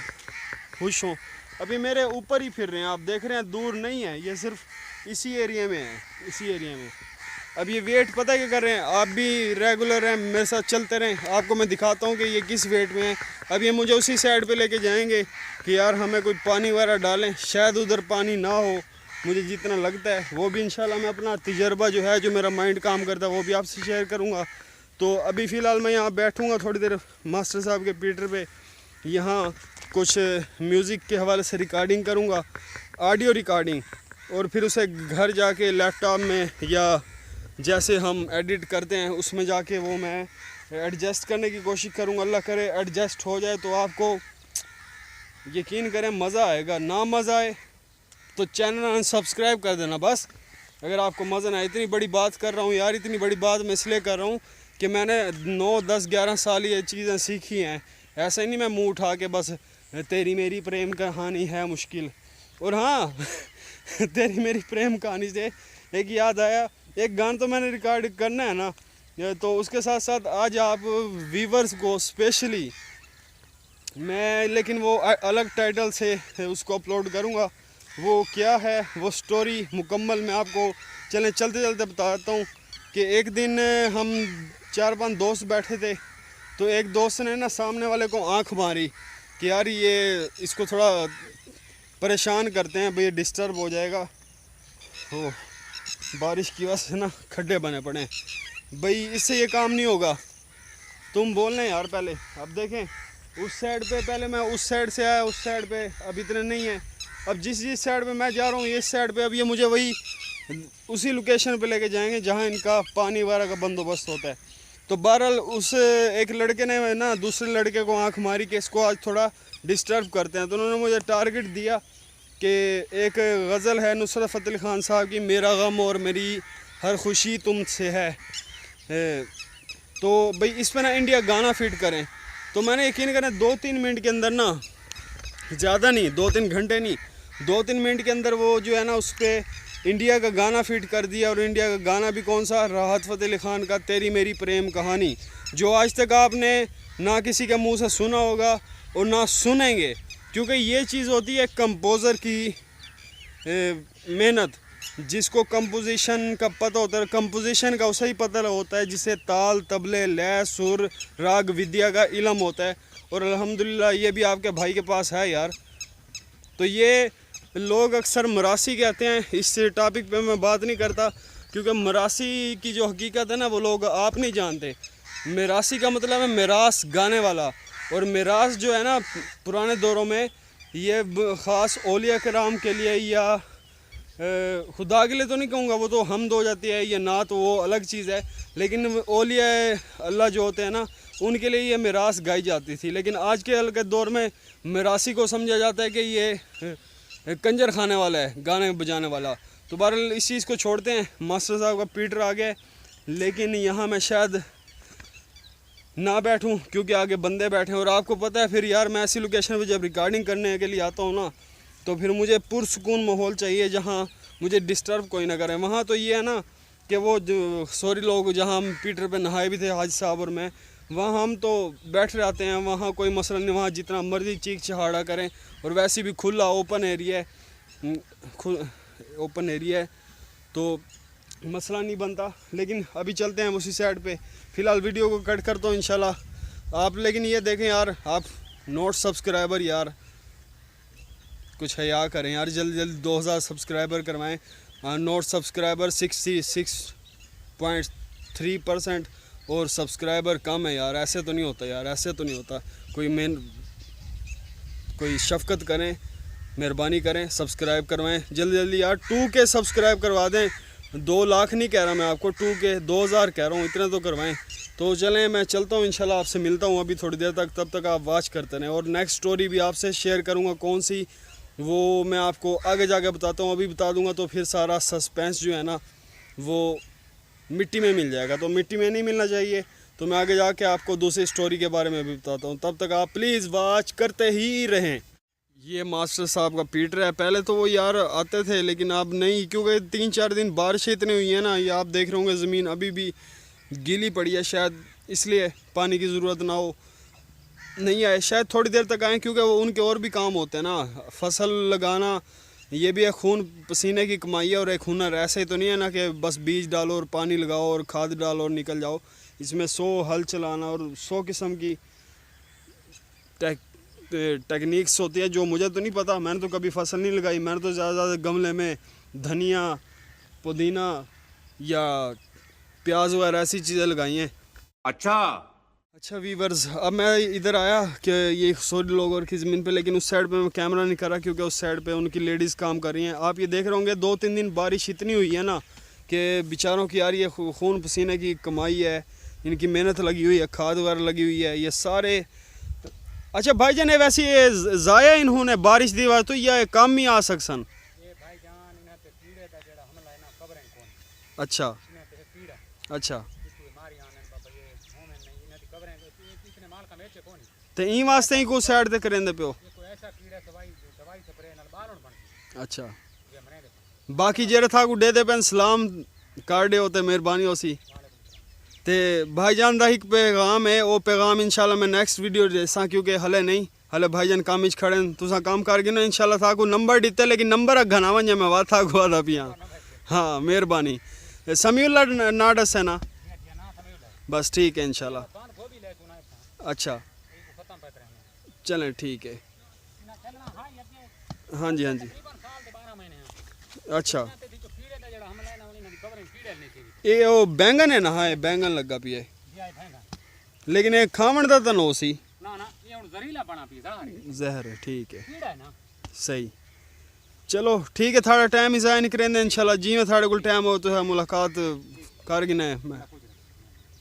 खुश हों। अभी मेरे ऊपर ही फिर रहे हैं, आप देख रहे हैं, दूर नहीं है, ये सिर्फ इसी एरिया में है, इसी एरिया में। अब ये वेट पता है क्या कर रहे हैं, आप भी रेगुलर हैं, मेरे साथ चलते रहें, आपको मैं दिखाता हूँ कि ये किस वेट में है। अब ये मुझे उसी साइड पे लेके जाएंगे कि यार हमें कोई पानी वगैरह डालें, शायद उधर पानी ना हो, मुझे जितना लगता है। वो भी इंशाल्लाह मैं अपना तजर्बा जो है, जो मेरा माइंड काम करता है, वो भी आपसे शेयर करूँगा। तो अभी फ़िलहाल मैं यहाँ बैठूँगा थोड़ी देर मास्टर साहब के पीटर पे, यहाँ कुछ म्यूज़िक के हवाले से रिकॉर्डिंग करूँगा, ऑडियो रिकॉर्डिंग, और फिर उसे घर जाके लैपटॉप में या जैसे हम एडिट करते हैं उसमें जाके वो मैं एडजस्ट करने की कोशिश करूँगा। अल्लाह करे एडजस्ट हो जाए तो आपको यकीन करें मज़ा आएगा, ना मज़ा आए तो चैनल अनसब्सक्राइब कर देना बस। अगर आपको मज़ा ना आए, इतनी बड़ी बात कर रहा हूँ यार, इतनी बड़ी बात मैं इसलिए कर रहा हूँ कि मैंने 9, 10, 11 साल ये चीज़ें सीखी हैं। ऐसा ही नहीं मैं मुँह उठा के बस तेरी मेरी प्रेम कहानी है मुश्किल। और हाँ तेरी मेरी प्रेम कहानी से एक याद आया, एक गाना तो मैंने रिकॉर्ड करना है ना, तो उसके साथ साथ आज आप व्यूवर्स को स्पेशली मैं, लेकिन वो अलग टाइटल से उसको अपलोड करूँगा। वो क्या है, वो स्टोरी मुकम्मल मैं आपको चलते चलते बताता हूँ। कि एक दिन हम 4-5 दोस्त बैठे थे, तो एक दोस्त ने ना सामने वाले को आंख मारी कि यार ये इसको थोड़ा परेशान करते हैं, भाई डिस्टर्ब हो जाएगा। तो बारिश की वजह से ना खड्डे बने पड़े हैं, भाई इससे ये काम नहीं होगा, तुम बोल रहे यार पहले। अब देखें उस साइड पे, पहले मैं उस साइड से आया, उस साइड पे अब इतने नहीं है। अब जिस साइड पे मैं जा रहा हूँ, इस साइड पे अब ये मुझे वही उसी लोकेशन पे लेके जाएंगे जहाँ इनका पानी वगैरह का बंदोबस्त होता है। तो बहरहाल उस एक लड़के ने ना दूसरे लड़के को आंख मारी कि इसको आज थोड़ा डिस्टर्ब करते हैं। तो उन्होंने मुझे टारगेट दिया कि एक गज़ल है नुसरत फ़तेह अली ख़ान साहब की, मेरा गम और मेरी हर खुशी तुमसे है, तो भाई इस पर ना इंडिया गाना फिट करें। तो मैंने यकीन करें 2-3 मिनट के अंदर ना, ज़्यादा नहीं, 2-3 घंटे नहीं, 2-3 मिनट के अंदर वो जो है ना उस पर इंडिया का गाना फिट कर दिया। और इंडिया का गाना भी कौन सा, राहत फ़तेह अली ख़ान का तेरी मेरी प्रेम कहानी, जो आज तक आपने ना किसी के मुंह से सुना होगा और ना सुनेंगे, क्योंकि ये चीज़ होती है कंपोज़र की मेहनत। जिसको कंपोजिशन का पता होता है, कंपोजिशन का उसे ही पता होता है जिसे ताल, तबले, लय, सुर, राग विद्या का इल्म होता है। और अल्हम्दुलिल्लाह ये भी आपके भाई के पास है यार। तो ये लोग अक्सर मरासी कहते हैं, इस टॉपिक पे मैं बात नहीं करता, क्योंकि मरासी की जो हकीकत है ना वो लोग आप नहीं जानते। मरासी का मतलब है मिरास, गाने वाला। और मिरास जो है ना पुराने दौरों में ये ख़ास औलिया कराम के लिए या खुदा के लिए तो नहीं कहूँगा, वो तो हमद हो जाती है, ये नात वो अलग चीज़ है, लेकिन औलिया अल्लाह जो होते हैं ना उनके लिए ये मिरास गाई जाती थी। लेकिन आज के दौर में मिरासी को समझा जाता है कि ये कंजर खाने वाला है, गाने बजाने वाला। तो बहरहाल इस चीज़ को छोड़ते हैं, मास्टर साहब का पीटर आ गया, लेकिन यहाँ मैं शायद ना बैठूं क्योंकि आगे बंदे बैठे हैं। और आपको पता है फिर यार, मैं ऐसी लोकेशन पे जब रिकॉर्डिंग करने के लिए आता हूँ ना, तो फिर मुझे पुरसुकून माहौल चाहिए जहाँ मुझे डिस्टर्ब कोई ना करे। वहाँ तो ये है ना कि वो जो सॉरी लोग जहाँ हम पीटर पे नहाए भी थे हाजी साहब और मैं, वहाँ हम तो बैठ रहते हैं, वहाँ कोई मसला नहीं, वहाँ जितना मर्जी चीख चहाड़ा करें। और वैसे भी खुला ओपन एरिया है, ओपन एरिया है तो मसला नहीं बनता। लेकिन अभी चलते हैं उसी साइड पे, फ़िलहाल वीडियो को कट करता हूँ इंशाल्लाह आप। लेकिन ये देखें यार, आप नोट सब्सक्राइबर यार कुछ हया करें यार, जल्दी जल्दी 2000 सब्सक्राइबर करवाएं। नोट सब्सक्राइबर 66.3 3% और सब्सक्राइबर कम है यार। ऐसे तो नहीं होता यार, ऐसे तो नहीं होता। कोई शफकत करें, मेहरबानी करें, सब्सक्राइब करवाएं जल्दी जल्दी यार। 2K सब्सक्राइब करवा दें। 2 लाख नहीं कह रहा मैं आपको, 2K 2000 कह रहा हूँ, इतने तो करवाएं। तो चलें मैं चलता हूँ, इंशाल्लाह आपसे मिलता हूँ अभी थोड़ी देर तक। तब तक आप वॉच करते रहें और नेक्स्ट स्टोरी भी आपसे शेयर करूँगा कौन सी, वो मैं आपको आगे जाके बताता हूँ। अभी बता दूँगा तो फिर सारा सस्पेंस जो है ना वो मिट्टी में मिल जाएगा, तो मिट्टी में नहीं मिलना चाहिए। तो मैं आगे जाके आपको दूसरी स्टोरी के बारे में भी बताता हूँ। तब तक आप प्लीज़ वॉच करते ही रहें। ये मास्टर साहब का पीट रहा है। पहले तो वो यार आते थे लेकिन अब नहीं, क्योंकि 3-4 दिन बारिश इतनी हुई है ना, ये आप देख रहे होंगे ज़मीन अभी भी गीली पड़ी है, शायद इसलिए पानी की ज़रूरत ना हो, नहीं आए। शायद थोड़ी देर तक आए क्योंकि वो उनके और भी काम होते हैं ना, फसल लगाना ये भी एक खून पसीने की कमाई है और एक हुनर। ऐसे ही तो नहीं है ना कि बस बीज डालो और पानी लगाओ और खाद डालो और निकल जाओ। इसमें 100 हल चलाना और 100 किस्म की टेक्निक्स होती है जो मुझे तो नहीं पता। मैंने तो कभी फसल नहीं लगाई, मैंने तो ज़्यादा गमले में धनिया, पुदीना या प्याज वगैरह ऐसी चीज़ें लगाई हैं। अच्छा वीवर्स, अब मैं इधर आया कि ये सौरी लोग और की ज़मीन पे, लेकिन उस साइड पे मैं कैमरा नहीं कर रहा क्योंकि उस साइड पे उनकी लेडीज़ काम कर रही हैं। आप ये देख रहे होंगे 2-3 दिन बारिश इतनी हुई है ना कि बेचारों की यार ये खून पसीने की कमाई है, इनकी मेहनत लगी हुई है, खाद वगैरह लगी हुई है, ये सारे। अच्छा भाईजान, ये वैसे ये ज़ाया इन्होंने बारिश दी हुआ तो ये काम ही आ सकसन। अच्छा अच्छा, तो ई वास्ते ही को साइड ते करेंदे पियो। अच्छा, बाकी जेरे था को दे दे पेन सलाम कर दे होते, मेहरबानी होसी। ते भाईजान दा एक पैगाम है, वो पैगाम इंशाल्लाह मैं नेक्स्ट वीडियो देसा क्योंकि हले नहीं, हले भाईजान काम विच खड़े न, तुसा काम कर गिनो इंशाल्लाह था को नंबर दिते, लेकिन नंबर घना वंजे मैं वा था को आदा पिया। हाँ मेहरबानी। समीउल्ला नाडस है ना, बस ठीक है इंशाल्लाह। अच्छा चलें ठीक है। हाँ जी हाँ जी। अच्छा, ये वो बैंगन है ना? हाँ ये बैंगन लगा पिए, लेकिन ये खावन दा तो नो सी जहर है। ठीक है सही, चलो ठीक है। थाड़ा टाइम ही ज़ाया नहीं करेंगे इंशाल्लाह, जिमें थाड़े को टाइम हो तो मुलाकात कर गिना है मैं।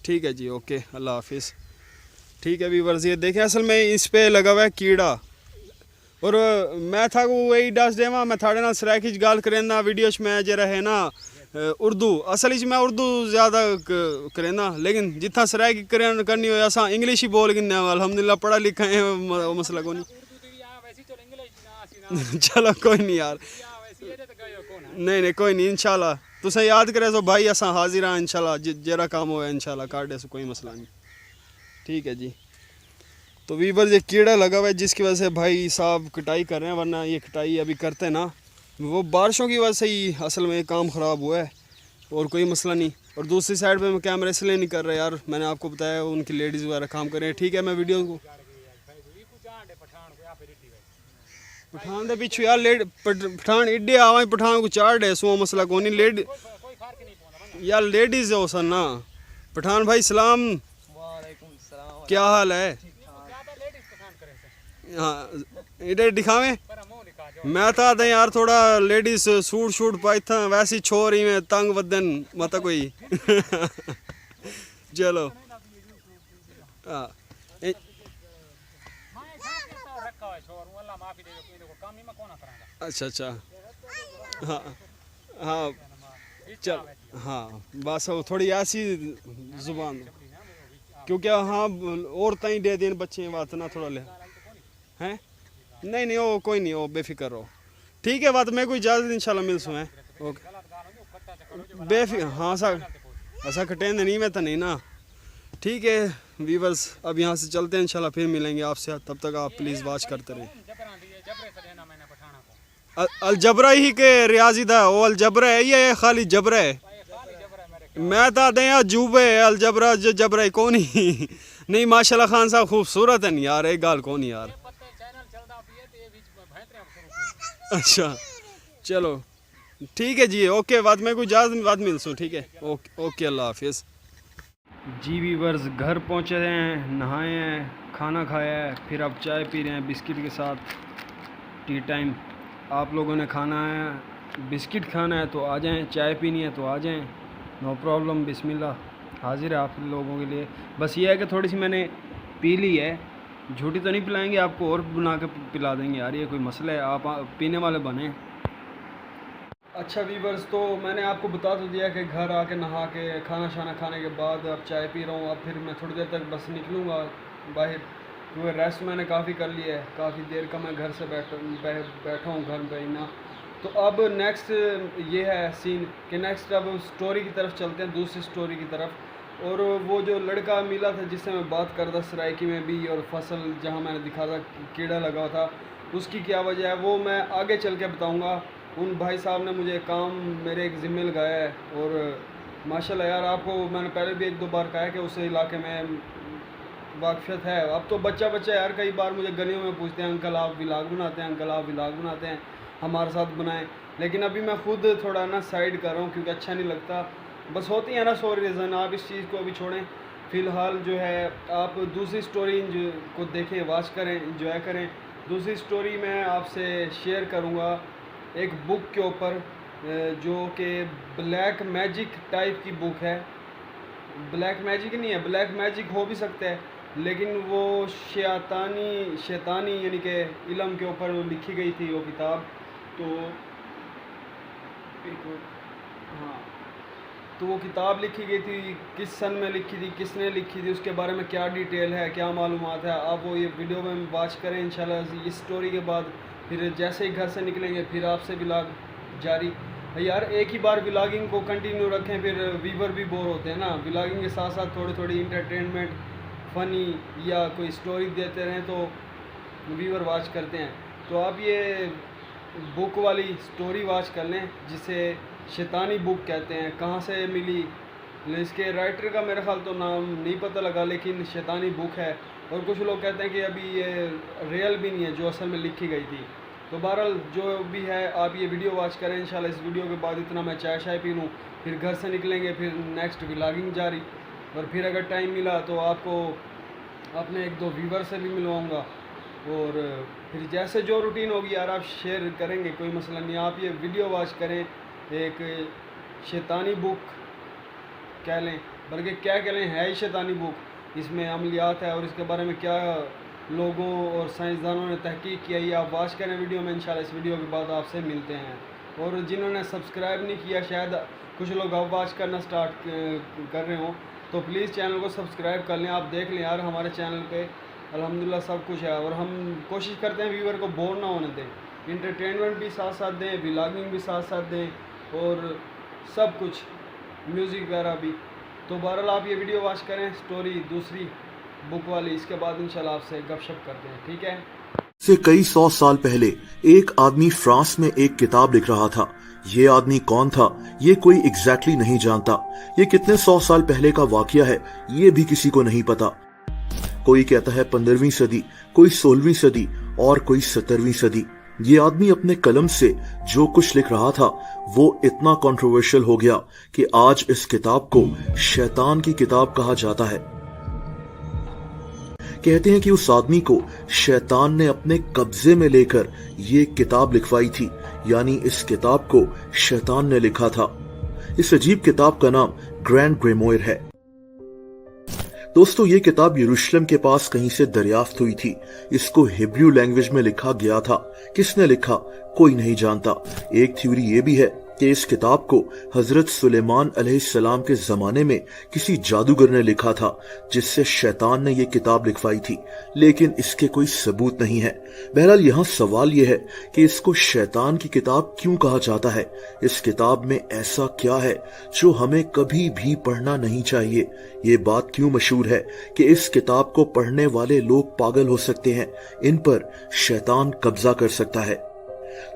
ठीक है जी, ओके, अल्लाह हाफिज़। ठीक है व्यूअर्स, ये देखें असल में इस पे लगा हुआ है कीड़ा, और मैं था को वही दस देवा मैं थाड़े नाल सराइकी गाल करेंदा वीडियोज में जरा है ना उर्दू, असल मैं उर्दू ज़्यादा करेंदा, लेकिन जितना सराइकी करनी हो असा इंग्लिश ही बोल गिने, अल्हम्दुलिल्लाह पढ़ा लिखा है, मसला को नहीं। चलो कोई नहीं यार, नहीं कोई नहीं, इंशाल्लाह तुसें याद करे तो भाई असा हाजिर हाँ इंशाल्लाह, जरा काम होया इंशाल्लाह काटे से कोई मसला नहीं। ठीक है जी। तो वीवर ये कीड़ा लगा हुआ है जिसकी वजह से भाई साहब कटाई कर रहे हैं, वरना ये कटाई अभी करते ना, वो बारिशों की वजह से ही असल में काम ख़राब हुआ है और कोई मसला नहीं। और दूसरी साइड पे मैं कैमरा इसलिए नहीं कर रहा यार, मैंने आपको बताया उनकी लेडीज़ वगैरह काम कर रहे हैं। ठीक है, मैं वीडियो को पठान दे पीछे यार पठान इड्डे आवा पठान को चार डे सो मसला को नहीं, लेडी यार लेडीज हो सन ना। पठान भाई सलाम, क्या हाल है? हाँ इधर दिखावे, मैं तो आता यार थोड़ा लेडीज सूट शूट पाई था, वैसी छोरी में तंग वदन मत कोई। चलो हाँ अच्छा अच्छा, हाँ हाँ चल हाँ, बस वो थोड़ी ऐसी जुबान क्योंकि हाँ औरतें ही दे दें बच्चे बात ना थोड़ा ले हैं। नहीं वो कोई नहीं, वो बेफिक्र हो। ठीक है बात, मैं कोई इजाज़त इंशाल्लाह मिल सुना है। ओके बेफिक्र, हाँ ऐसा कटेंगे नहीं मैं तो नहीं ना। ठीक है वीवर्स, अब यहाँ से चलते हैं इंशाल्लाह, फिर मिलेंगे आपसे, तब तक आप प्लीज़ वॉच करते रहें। अलजबरा ही के रियाजी दा वो अलजबरा है, ये खाली जबरा है। मैं तो आते हैं जूबे अलजबरा जो जबरा कौन ही नहीं, माशाल्लाह खान साहब खूबसूरत है यार, एक गाल कौन यार। अच्छा चलो ठीक है जी, ओके बात मैं कोई इजाज़त बात मिल सूँ। ठीक है ओके ओके, अल्लाह हाफिज़। जी व्यूअर्स, घर पहुंचे हैं, नहाए हैं, खाना खाया है, फिर अब चाय पी रहे हैं बिस्किट के साथ। T time. आप लोगों ने खाना है, बिस्किट खाना है तो आ जाएं, चाय पीनी है तो आ जाएं, नो प्रॉब्लम, बिस्मिल्लाह। हाजिर है आप लोगों के लिए। बस ये है कि थोड़ी सी मैंने पी ली है, झूठी तो नहीं पिलाएंगे आपको, और बना के पिला देंगे यार, ये कोई मसला है, आप पीने वाले बने। अच्छा व्यूवर्स, तो मैंने आपको बता तो दिया कि घर आके नहा के खाना शाना खाने के बाद अब चाय पी रहा हूँ। अब फिर मैं थोड़ी देर तक बस निकलूँगा बाहर, क्योंकि रेस्ट मैंने काफ़ी कर लिया है, काफ़ी देर का मैं घर से बैठा हूँ घर पे ही ना। तो अब नेक्स्ट ये है सीन कि नेक्स्ट अब स्टोरी की तरफ चलते हैं, दूसरी स्टोरी की तरफ। और वो जो लड़का मिला था जिससे मैं बात कर रहा सराइकी में भी, और फसल जहाँ मैंने दिखा था कीड़ा लगा था, उसकी क्या वजह है वो मैं आगे चल के बताऊँगा। उन भाई साहब ने मुझे काम मेरे एक ज़िम्मे लगाया है, और माशाल्लाह यार, आपको मैंने पहले भी एक दो बार कहा है कि उस इलाके में वाकफियत है। अब तो बच्चा यार कई बार मुझे गलियों में पूछते हैं, अंकल आप व्लॉग बनाते हैं, अंकल आप व्लॉग बनाते हैं, हमारे साथ बनाएं। लेकिन अभी मैं खुद थोड़ा ना साइड कर रहा हूँ, क्योंकि अच्छा नहीं लगता। बस होती है ना 100 रीज़न, आप इस चीज़ को अभी छोड़ें। फ़िलहाल जो है आप दूसरी स्टोरी को देखें, वॉच करें, इंजॉय करें। दूसरी स्टोरी मैं आपसे शेयर करूँगा एक बुक के ऊपर, जो कि ब्लैक मैजिक टाइप की बुक है। ब्लैक मैजिक नहीं है, ब्लैक मैजिक हो भी सकता है, लेकिन वो शैतानी यानी कि इल्म के ऊपर लिखी गई थी वो किताब। तो हाँ, तो वो किताब लिखी गई थी, किस सन में लिखी थी, किसने लिखी थी, उसके बारे में क्या डिटेल है, क्या मालूमात है, आप वो ये वीडियो में वॉच करें इंशाल्लाह। इस स्टोरी के बाद फिर जैसे ही घर से निकलेंगे फिर आपसे व्लॉग जारी। यार एक ही बार व्लॉगिंग को कंटिन्यू रखें, फिर व्यूवर भी बोर होते हैं ना। व्लॉगिंग के साथ साथ थोड़ी इंटरटेनमेंट, फ़नी या कोई स्टोरी देते रहें तो व्यूवर वॉच करते हैं। तो आप ये बुक वाली स्टोरी वॉच कर लें, जिसे शैतानी बुक कहते हैं। कहाँ से मिली, इसके राइटर का मेरे ख्याल तो नाम नहीं पता लगा, लेकिन शैतानी बुक है। और कुछ लोग कहते हैं कि अभी ये रियल भी नहीं है, जो असल में लिखी गई थी। तो बहरहाल जो भी है, आप ये वीडियो वॉच करें इंशाल्लाह। इस वीडियो के बाद इतना मैं चाय शाय पी लूँ, फिर घर से निकलेंगे, फिर नेक्स्ट व्लॉगिंग जारी। और फिर अगर टाइम मिला तो आपको अपने एक दो व्यूवर से भी मिलवाऊँगा, और फिर जैसे जो रूटीन होगी यार आप शेयर करेंगे, कोई मसला नहीं। आप ये वीडियो वॉच करें, एक शैतानी बुक कह लें, बल्कि क्या कह लें, है ही शैतानी बुक। इसमें अमलियात है, और इसके बारे में क्या लोगों और साइंसदानों ने तहकीक किया, ये आप वॉच करें वीडियो में इंशाल्लाह। इस वीडियो के बाद आपसे मिलते हैं। और जिन्होंने सब्सक्राइब नहीं किया, शायद कुछ लोग अब वॉच करना स्टार्ट कर रहे हों, तो प्लीज़ चैनल को सब्सक्राइब कर लें। आप देख लें यार, हमारे चैनल पे अल्हम्दुलिल्लाह सब कुछ है, और हम कोशिश करते हैं व्यूअर को बोर ना होने दें, इंटरटेनमेंट भी साथ साथ दें, व्लॉगिंग भी साथ साथ दें, और सब कुछ, म्यूज़िक वगैरह भी। तो बहरहाल आप ये वीडियो वॉच करें, स्टोरी दूसरी बुक वाली, इसके बाद इंशाल्लाह आपसे गपशप करते हैं, ठीक है। से कई 100 साल पहले एक आदमी फ्रांस में एक किताब लिख रहा था। ये आदमी कौन था ये कोई एग्जैक्टली नहीं जानता। ये कितने 100 साल पहले का वाकया है ये भी किसी को नहीं पता। कोई कहता है 15वीं सदी, कोई 16वीं सदी, और कोई 17वीं सदी। ये आदमी अपने कलम से जो कुछ लिख रहा था वो इतना कंट्रोवर्शियल हो गया कि आज इस किताब को शैतान की किताब कहा जाता है। कहते हैं कि उस आदमी को शैतान ने अपने कब्जे में लेकर ये किताब लिखवाई थी, यानी इस किताब को शैतान ने लिखा था। इस अजीब किताब का नाम ग्रैंड ग्रेमोयर है। दोस्तों, ये किताब यरूशलेम के पास कहीं से दरियाफ्त हुई थी। इसको हिब्रू लैंग्वेज में लिखा गया था। किसने लिखा कोई नहीं जानता। एक थ्योरी ये भी है कि इस किताब को हजरत सुलेमान अलैहिस्सलाम के जमाने में किसी जादूगर ने लिखा था, जिससे शैतान ने यह किताब लिखवाई थी, लेकिन इसके कोई सबूत नहीं है। बहरहाल यहाँ सवाल यह है कि इसको शैतान की किताब क्यों कहा जाता है। इस किताब में ऐसा क्या है जो हमें कभी भी पढ़ना नहीं चाहिए। ये बात क्यों मशहूर है कि इस किताब को पढ़ने वाले लोग पागल हो सकते हैं, इन पर शैतान कब्जा कर सकता है।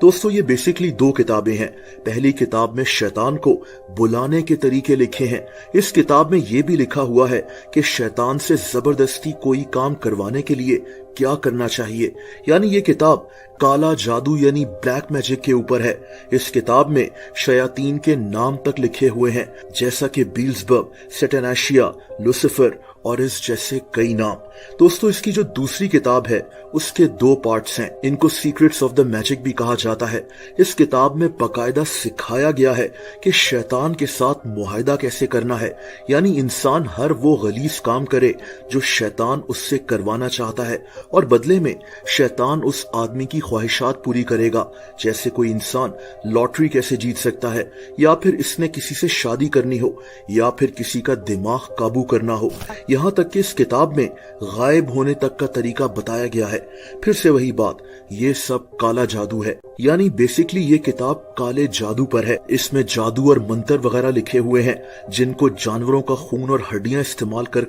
दोस्तों ये बेसिकली 2 किताबें हैं। पहली किताब में शैतान को बुलाने के तरीके लिखे हैं। इस किताब में ये भी लिखा हुआ है कि शैतान से जबरदस्ती कोई काम करवाने के लिए क्या करना चाहिए। यानी ये किताब काला जादू यानी ब्लैक मैजिक के ऊपर है। इस किताब में शयातीन के नाम तक लिखे हुए हैं, जैसा कि बील्ज़बब, सैटानाशिया, लूसीफर और इस जैसे कई नाम। दोस्तों इसकी जो दूसरी किताब है उसके 2 पार्ट्स हैं। इनको सीक्रेट्स ऑफ द मैजिक भी कहा जाता है। इस किताब में बाकायदा सिखाया गया है कि शैतान के साथ मुआहदा कैसे करना है, यानी इंसान हर वो गलीज काम करे जो शैतान उससे करवाना चाहता है और बदले में शैतान उस आदमी की ख्वाहिशात पूरी करेगा। जैसे कोई इंसान लॉटरी कैसे जीत सकता है, या फिर इसने किसी से शादी करनी हो, या फिर किसी का दिमाग काबू करना हो। यहाँ तक कि इस किताब में गायब होने तक का तरीका बताया गया है। फिर से वही बात, ये सब काला जादू है, यानी बेसिकली ये किताब काले जादू पर है। इसमें जादू और मंत्र वगैरह लिखे हुए हैं जिनको जानवरों का खून और हड्डियां इस्तेमाल कर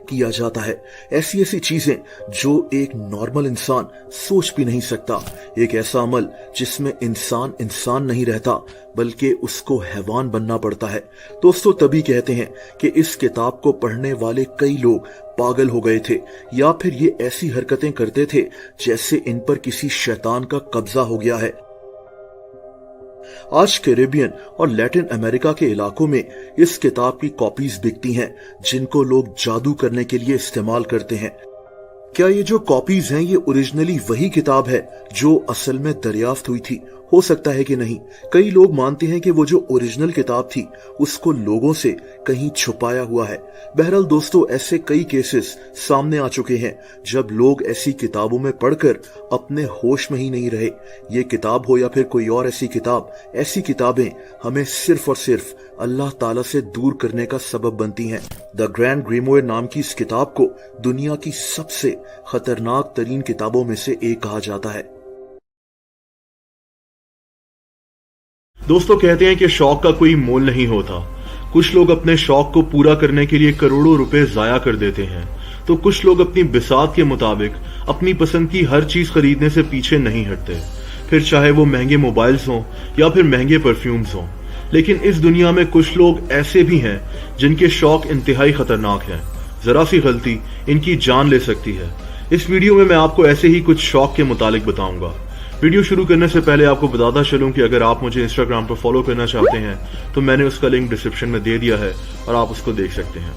किया जाता है। ऐसी ऐसी चीजें जो एक नॉर्मल इंसान सोच भी नहीं सकता। एक ऐसा अमल जिसमें इंसान नहीं रहता बल्कि उसको हैवान बनना पड़ता है। दोस्तों तभी कहते हैं कि इस किताब को पढ़ने वाले कई लोग पागल हो गए थे, या फिर ये ऐसी हरकतें करते थे जैसे इन पर किसी शैतान का कब्जा हो गया है। आज कैरेबियन और लैटिन अमेरिका के इलाकों में इस किताब की कॉपीज बिकती हैं जिनको लोग जादू करने के लिए इस्तेमाल करते हैं। क्या ये जो कॉपीज हैं ये ओरिजिनली वही किताब है जो असल में दरियाफ्त हुई थी? हो सकता है कि नहीं। कई लोग मानते हैं कि वो जो ओरिजिनल किताब थी उसको लोगों से कहीं छुपाया हुआ है। बहरहाल दोस्तों ऐसे कई केसेस सामने आ चुके हैं जब लोग ऐसी किताबों में पढ़कर अपने होश में ही नहीं रहे। ये किताब हो या फिर कोई और ऐसी किताब, ऐसी किताबें हमें सिर्फ और सिर्फ अल्लाह ताला से दूर करने का सबब बनती हैं। द ग्रैंड ग्रीमोयर नाम की इस किताब को दुनिया की सबसे खतरनाक तरीन किताबों में से एक कहा जाता है। दोस्तों कहते हैं कि शौक का कोई मोल नहीं होता। कुछ लोग अपने शौक को पूरा करने के लिए करोड़ों रुपए जाया कर देते हैं, तो कुछ लोग अपनी बिसात के मुताबिक अपनी पसंद की हर चीज खरीदने से पीछे नहीं हटते, फिर चाहे वो महंगे मोबाइल्स हों या फिर महंगे परफ्यूम्स हों। लेकिन इस दुनिया में कुछ लोग ऐसे भी हैं जिनके शौक इंतहाई खतरनाक हैं। जरा सी गलती इनकी जान ले सकती है। इस वीडियो में मैं आपको ऐसे ही कुछ शौक के मुतालिक बताऊंगा। वीडियो शुरू करने से पहले आपको बताता चलूं कि अगर आप मुझे इंस्टाग्राम पर फॉलो करना चाहते हैं तो मैंने उसका लिंक डिस्क्रिप्शन में दे दिया है और आप उसको देख सकते हैं।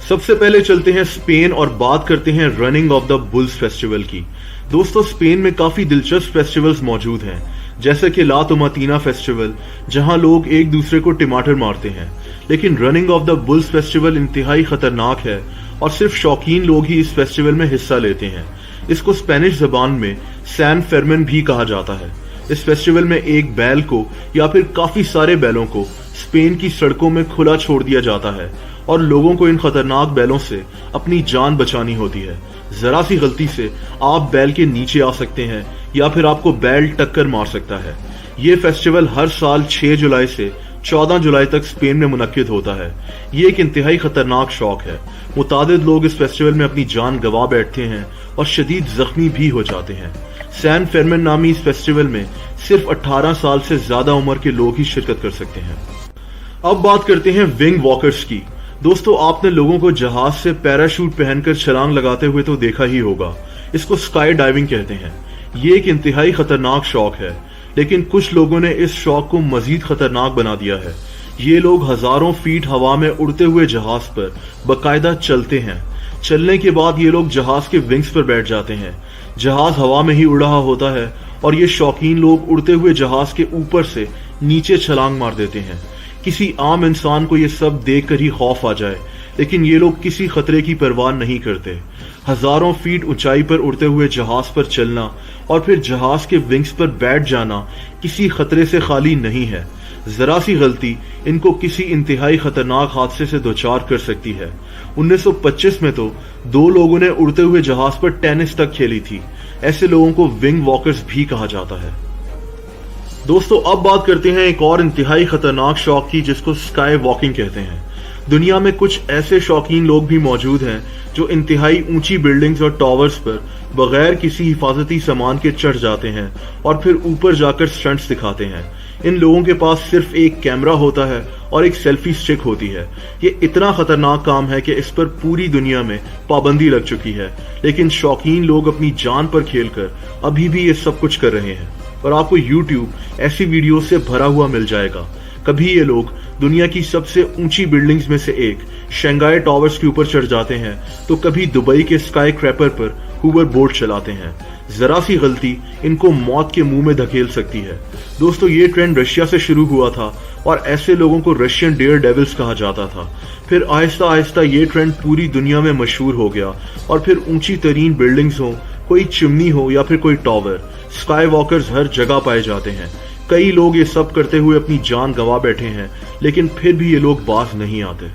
सबसे पहले चलते हैं स्पेन और बात करते हैं running of the bulls festival की। दोस्तों स्पेन में काफी दिलचस्प फेस्टिवल्स मौजूद हैं, जैसे कि ला टोमाटीना फेस्टिवल जहां लोग एक दूसरे को टमाटर मारते हैं। लेकिन running of the bulls festival इंतहाई खतरनाक है और सिर्फ शौकीन लोग ही इस फेस्टिवल में हिस्सा लेते हैं। इसको स्पेनिश जबान में सैन फेरमिन भी कहा जाता है। इस फेस्टिवल में एक बैल को या फिर काफी सारे बैलों को स्पेन की सड़कों में खुला छोड़ दिया जाता है और लोगों को इन खतरनाक बैलों से अपनी जान बचानी होती है। जरा सी गलती से आप बैल के नीचे आ सकते हैं या फिर आपको बैल टक्कर मार सकता है। ये फेस्टिवल हर साल 6 जुलाई से 14 जुलाई तक स्पेन में मुनक्किद होता है। ये एक इंतहाई खतरनाक शौक है। मुतादिद लोग इस फेस्टिवल में अपनी जान गंवा बैठते हैं और शदीद जख्मी भी हो जाते हैं। सैन फेरमिन नामी इस फेस्टिवल में सिर्फ 18 साल से ज्यादा उम्र के लोग ही शिरकत कर सकते हैं। अब बात करते हैं विंग वॉकर्स की। दोस्तों आपने लोगों को जहाज से पैराशूट पहनकर छलांग लगाते हुए तो देखा ही होगा। इसको स्काई डाइविंग कहते हैं। ये एक इंतहाई खतरनाक शौक है, लेकिन कुछ लोगों ने इस शौक को मजीद खतरनाक बना दिया है। ये लोग हजारों फीट हवा में उड़ते हुए जहाज पर बकायदा चलते हैं। चलने के बाद ये लोग जहाज के विंग्स पर बैठ जाते हैं। जहाज हवा में ही उड़ रहा होता है और ये शौकीन लोग उड़ते हुए जहाज के ऊपर से नीचे छलांग मार देते हैं। किसी आम इंसान को ये सब देखकर ही खौफ आ जाए, लेकिन ये लोग किसी खतरे की परवाह नहीं करते। हजारों फीट ऊंचाई पर उड़ते हुए जहाज पर चलना और फिर जहाज के विंग्स पर बैठ जाना किसी खतरे से खाली नहीं है। जरा सी गलती इनको किसी इंतहाई खतरनाक हादसे से दोचार कर सकती है। 1925 में तो 2 लोगों ने उड़ते हुए जहाज पर टेनिस तक खेली थी। ऐसे लोगों को विंग वॉकर्स भी कहा जाता है। दोस्तों अब बात करते हैं एक और इंतहाई खतरनाक शौक की जिसको स्काई वॉकिंग कहते हैं। दुनिया में कुछ ऐसे शौकीन लोग भी मौजूद हैं जो इंतहाई ऊंची बिल्डिंग्स और टावर्स पर बगैर किसी हिफाजती सामान के चढ़ जाते हैं और फिर ऊपर जाकर स्टंट्स दिखाते हैं। इन लोगों के पास सिर्फ एक कैमरा होता है और एक सेल्फी स्टिक होती है। ये इतना खतरनाक काम है कि इस पर पूरी दुनिया में पाबंदी लग चुकी है, लेकिन शौकीन लोग अपनी जान पर खेलकर अभी भी ये सब कुछ कर रहे हैं और आपको YouTube ऐसी वीडियो से भरा हुआ मिल जाएगा। कभी ये लोग दुनिया की सबसे ऊंची बिल्डिंग्स में से एक शंघाई टावर्स के ऊपर चढ़ जाते हैं, तो कभी दुबई के स्काई क्रैपर पर हूवर बोट चलाते हैं। जरा सी गलती इनको मौत के मुंह में धकेल सकती है। दोस्तों, ये ट्रेंड रशिया से शुरू हुआ था और ऐसे लोगों को रशियन डेयर डेविल्स कहा जाता था। फिर आहिस्ता आहिस्ता ये ट्रेंड पूरी दुनिया में मशहूर हो गया और फिर ऊंची तरीन बिल्डिंग्स हो, कोई चिमनी हो या फिर कोई टावर, स्काई वॉकर्स हर जगह पाए जाते हैं। कई लोग ये सब करते हुए अपनी जान गंवा बैठे हैं, लेकिन फिर भी ये लोग बाज नहीं आते।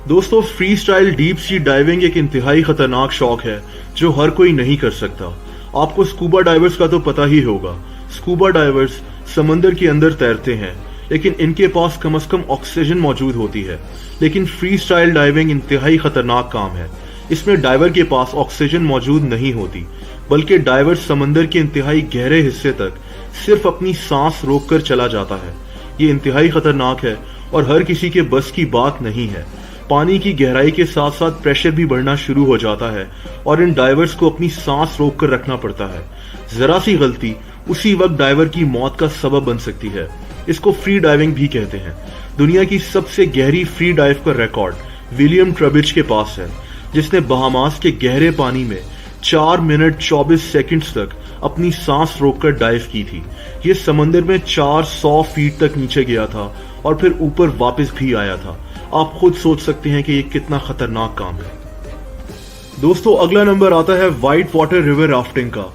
दोस्तों, free style deep sea diving एक इंतहाई खतरनाक शौक है जो हर कोई नहीं कर सकता। आपको स्कूबा डाइवर्स का तो पता ही होगा। स्कूबा डाइवर्स समंदर के अंदर तैरते हैं, लेकिन इनके पास कम से कम ऑक्सीजन मौजूद होती है। लेकिन फ्री स्टाइल डाइविंग इंतहाई खतरनाक काम है। इसमें डाइवर के पास ऑक्सीजन मौजूद नहीं होती, बल्कि डाइवर समंदर के इंतहाई गहरे हिस्से तक सिर्फ अपनी सांस रोककर चला जाता है। ये इंतहाई खतरनाक है और हर किसी के बस की बात नहीं है। पानी की गहराई के साथ साथ प्रेशर भी बढ़ना शुरू हो जाता है और इन डाइवर्स को अपनी सांस रोककर रखना पड़ता है। जरा सी गलती उसी वक्त डाइवर की मौत का सबब बन सकती है। इसको फ्री डाइविंग भी कहते हैं। दुनिया की सबसे गहरी फ्री डाइव का रिकॉर्ड विलियम ट्रबिच के पास है, जिसने बहामास के गहरे पानी में 4 मिनट 24 सेकंड्स तक अपनी सांस रोककर डाइव की थी। ये समंदर में 400 फीट तक नीचे गया था और फिर ऊपर वापस भी आया था। आप खुद सोच सकते हैं कि ये कितना खतरनाक काम है। दोस्तों, अगला नंबर आता है व्हाइट वाटर रिवर राफ्टिंग का।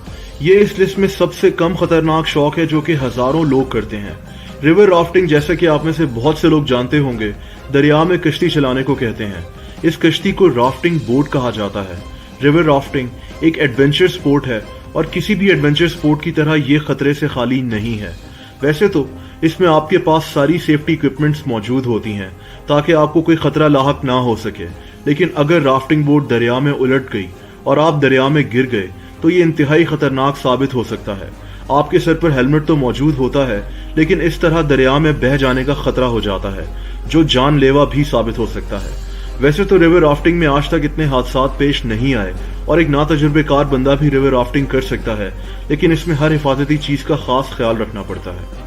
ये इस लिस्ट में सबसे कम खतरनाक शौक है जो कि हजारों लोग करते हैं। रिवर राफ्टिंग, जैसा कि आप में से बहुत से लोग जानते होंगे, दरिया में कश्ती चलाने को कहते हैं। इस कश्ती को राफ्टिंग बोट कहा जाता है। रिवर राफ्टिंग एक एडवेंचर स्पोर्ट है और किसी भी एडवेंचर स्पोर्ट की तरह ये खतरे से खाली नहीं है। वैसे तो इसमें आपके पास सारी सेफ्टी इक्विपमेंट्स मौजूद होती हैं ताकि आपको कोई खतरा लाहक ना हो सके, लेकिन अगर राफ्टिंग बोट दरिया में उलट गई और आप दरिया में गिर गए तो ये इंतहाई खतरनाक साबित हो सकता है। आपके सर पर हेलमेट तो मौजूद होता है, लेकिन इस तरह दरिया में बह जाने का खतरा हो जाता है जो जानलेवा भी साबित हो सकता है। वैसे तो रिवर राफ्टिंग में आज तक इतने हादसा पेश नहीं आए और एक नातजुर्बेकार बंदा भी रिवर राफ्टिंग कर सकता है, लेकिन इसमें हर हिफाजती चीज का खास ख्याल रखना पड़ता है।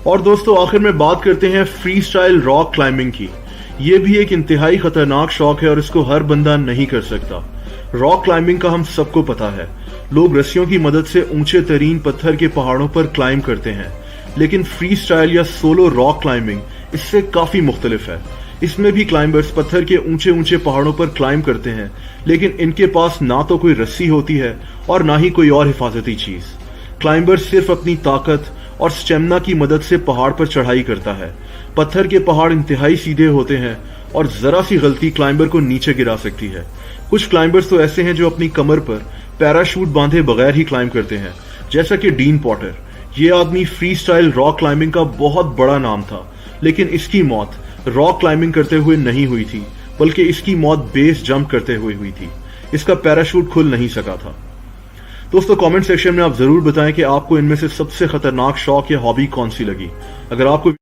और दोस्तों, आखिर में बात करते हैं फ्री स्टाइल रॉक क्लाइंबिंग की। ये भी एक इंतहाई खतरनाक शौक है और इसको हर बंदा नहीं कर सकता। रॉक क्लाइंबिंग का हम सबको पता है। लोग रस्सियों की मदद से ऊंचे तरीन पत्थर के पहाड़ों पर क्लाइंब करते हैं, लेकिन फ्री स्टाइल या सोलो रॉक क्लाइंबिंग इससे काफी मुख्तलिफ है। इसमें भी क्लाइंबर्स पत्थर के ऊंचे ऊंचे पहाड़ों पर क्लाइंब करते हैं, लेकिन इनके पास ना तो कोई रस्सी होती है और ना ही कोई और हिफाजती चीज। क्लाइंबर सिर्फ अपनी ताकत और स्टेमिना की मदद से पहाड़ पर चढ़ाई करता है। पत्थर के पहाड़ इंतहाई सीधे होते हैं और जरा सी गलती क्लाइंबर को नीचे गिरा सकती है। कुछ क्लाइंबर्स तो ऐसे हैं जो अपनी कमर पर पैराशूट बांधे बगैर ही क्लाइंब करते हैं, जैसा कि डीन पॉटर। ये आदमी फ्री स्टाइल रॉक क्लाइंबिंग का बहुत बड़ा नाम था, लेकिन इसकी मौत रॉक क्लाइंबिंग करते हुए नहीं हुई थी, बल्कि इसकी मौत बेस जंप करते हुए हुई थी। इसका पैराशूट खुल नहीं सका था। दोस्तों, कमेंट सेक्शन में आप जरूर बताएं कि आपको इनमें से सबसे खतरनाक शौक या हॉबी कौन सी लगी। अगर आपको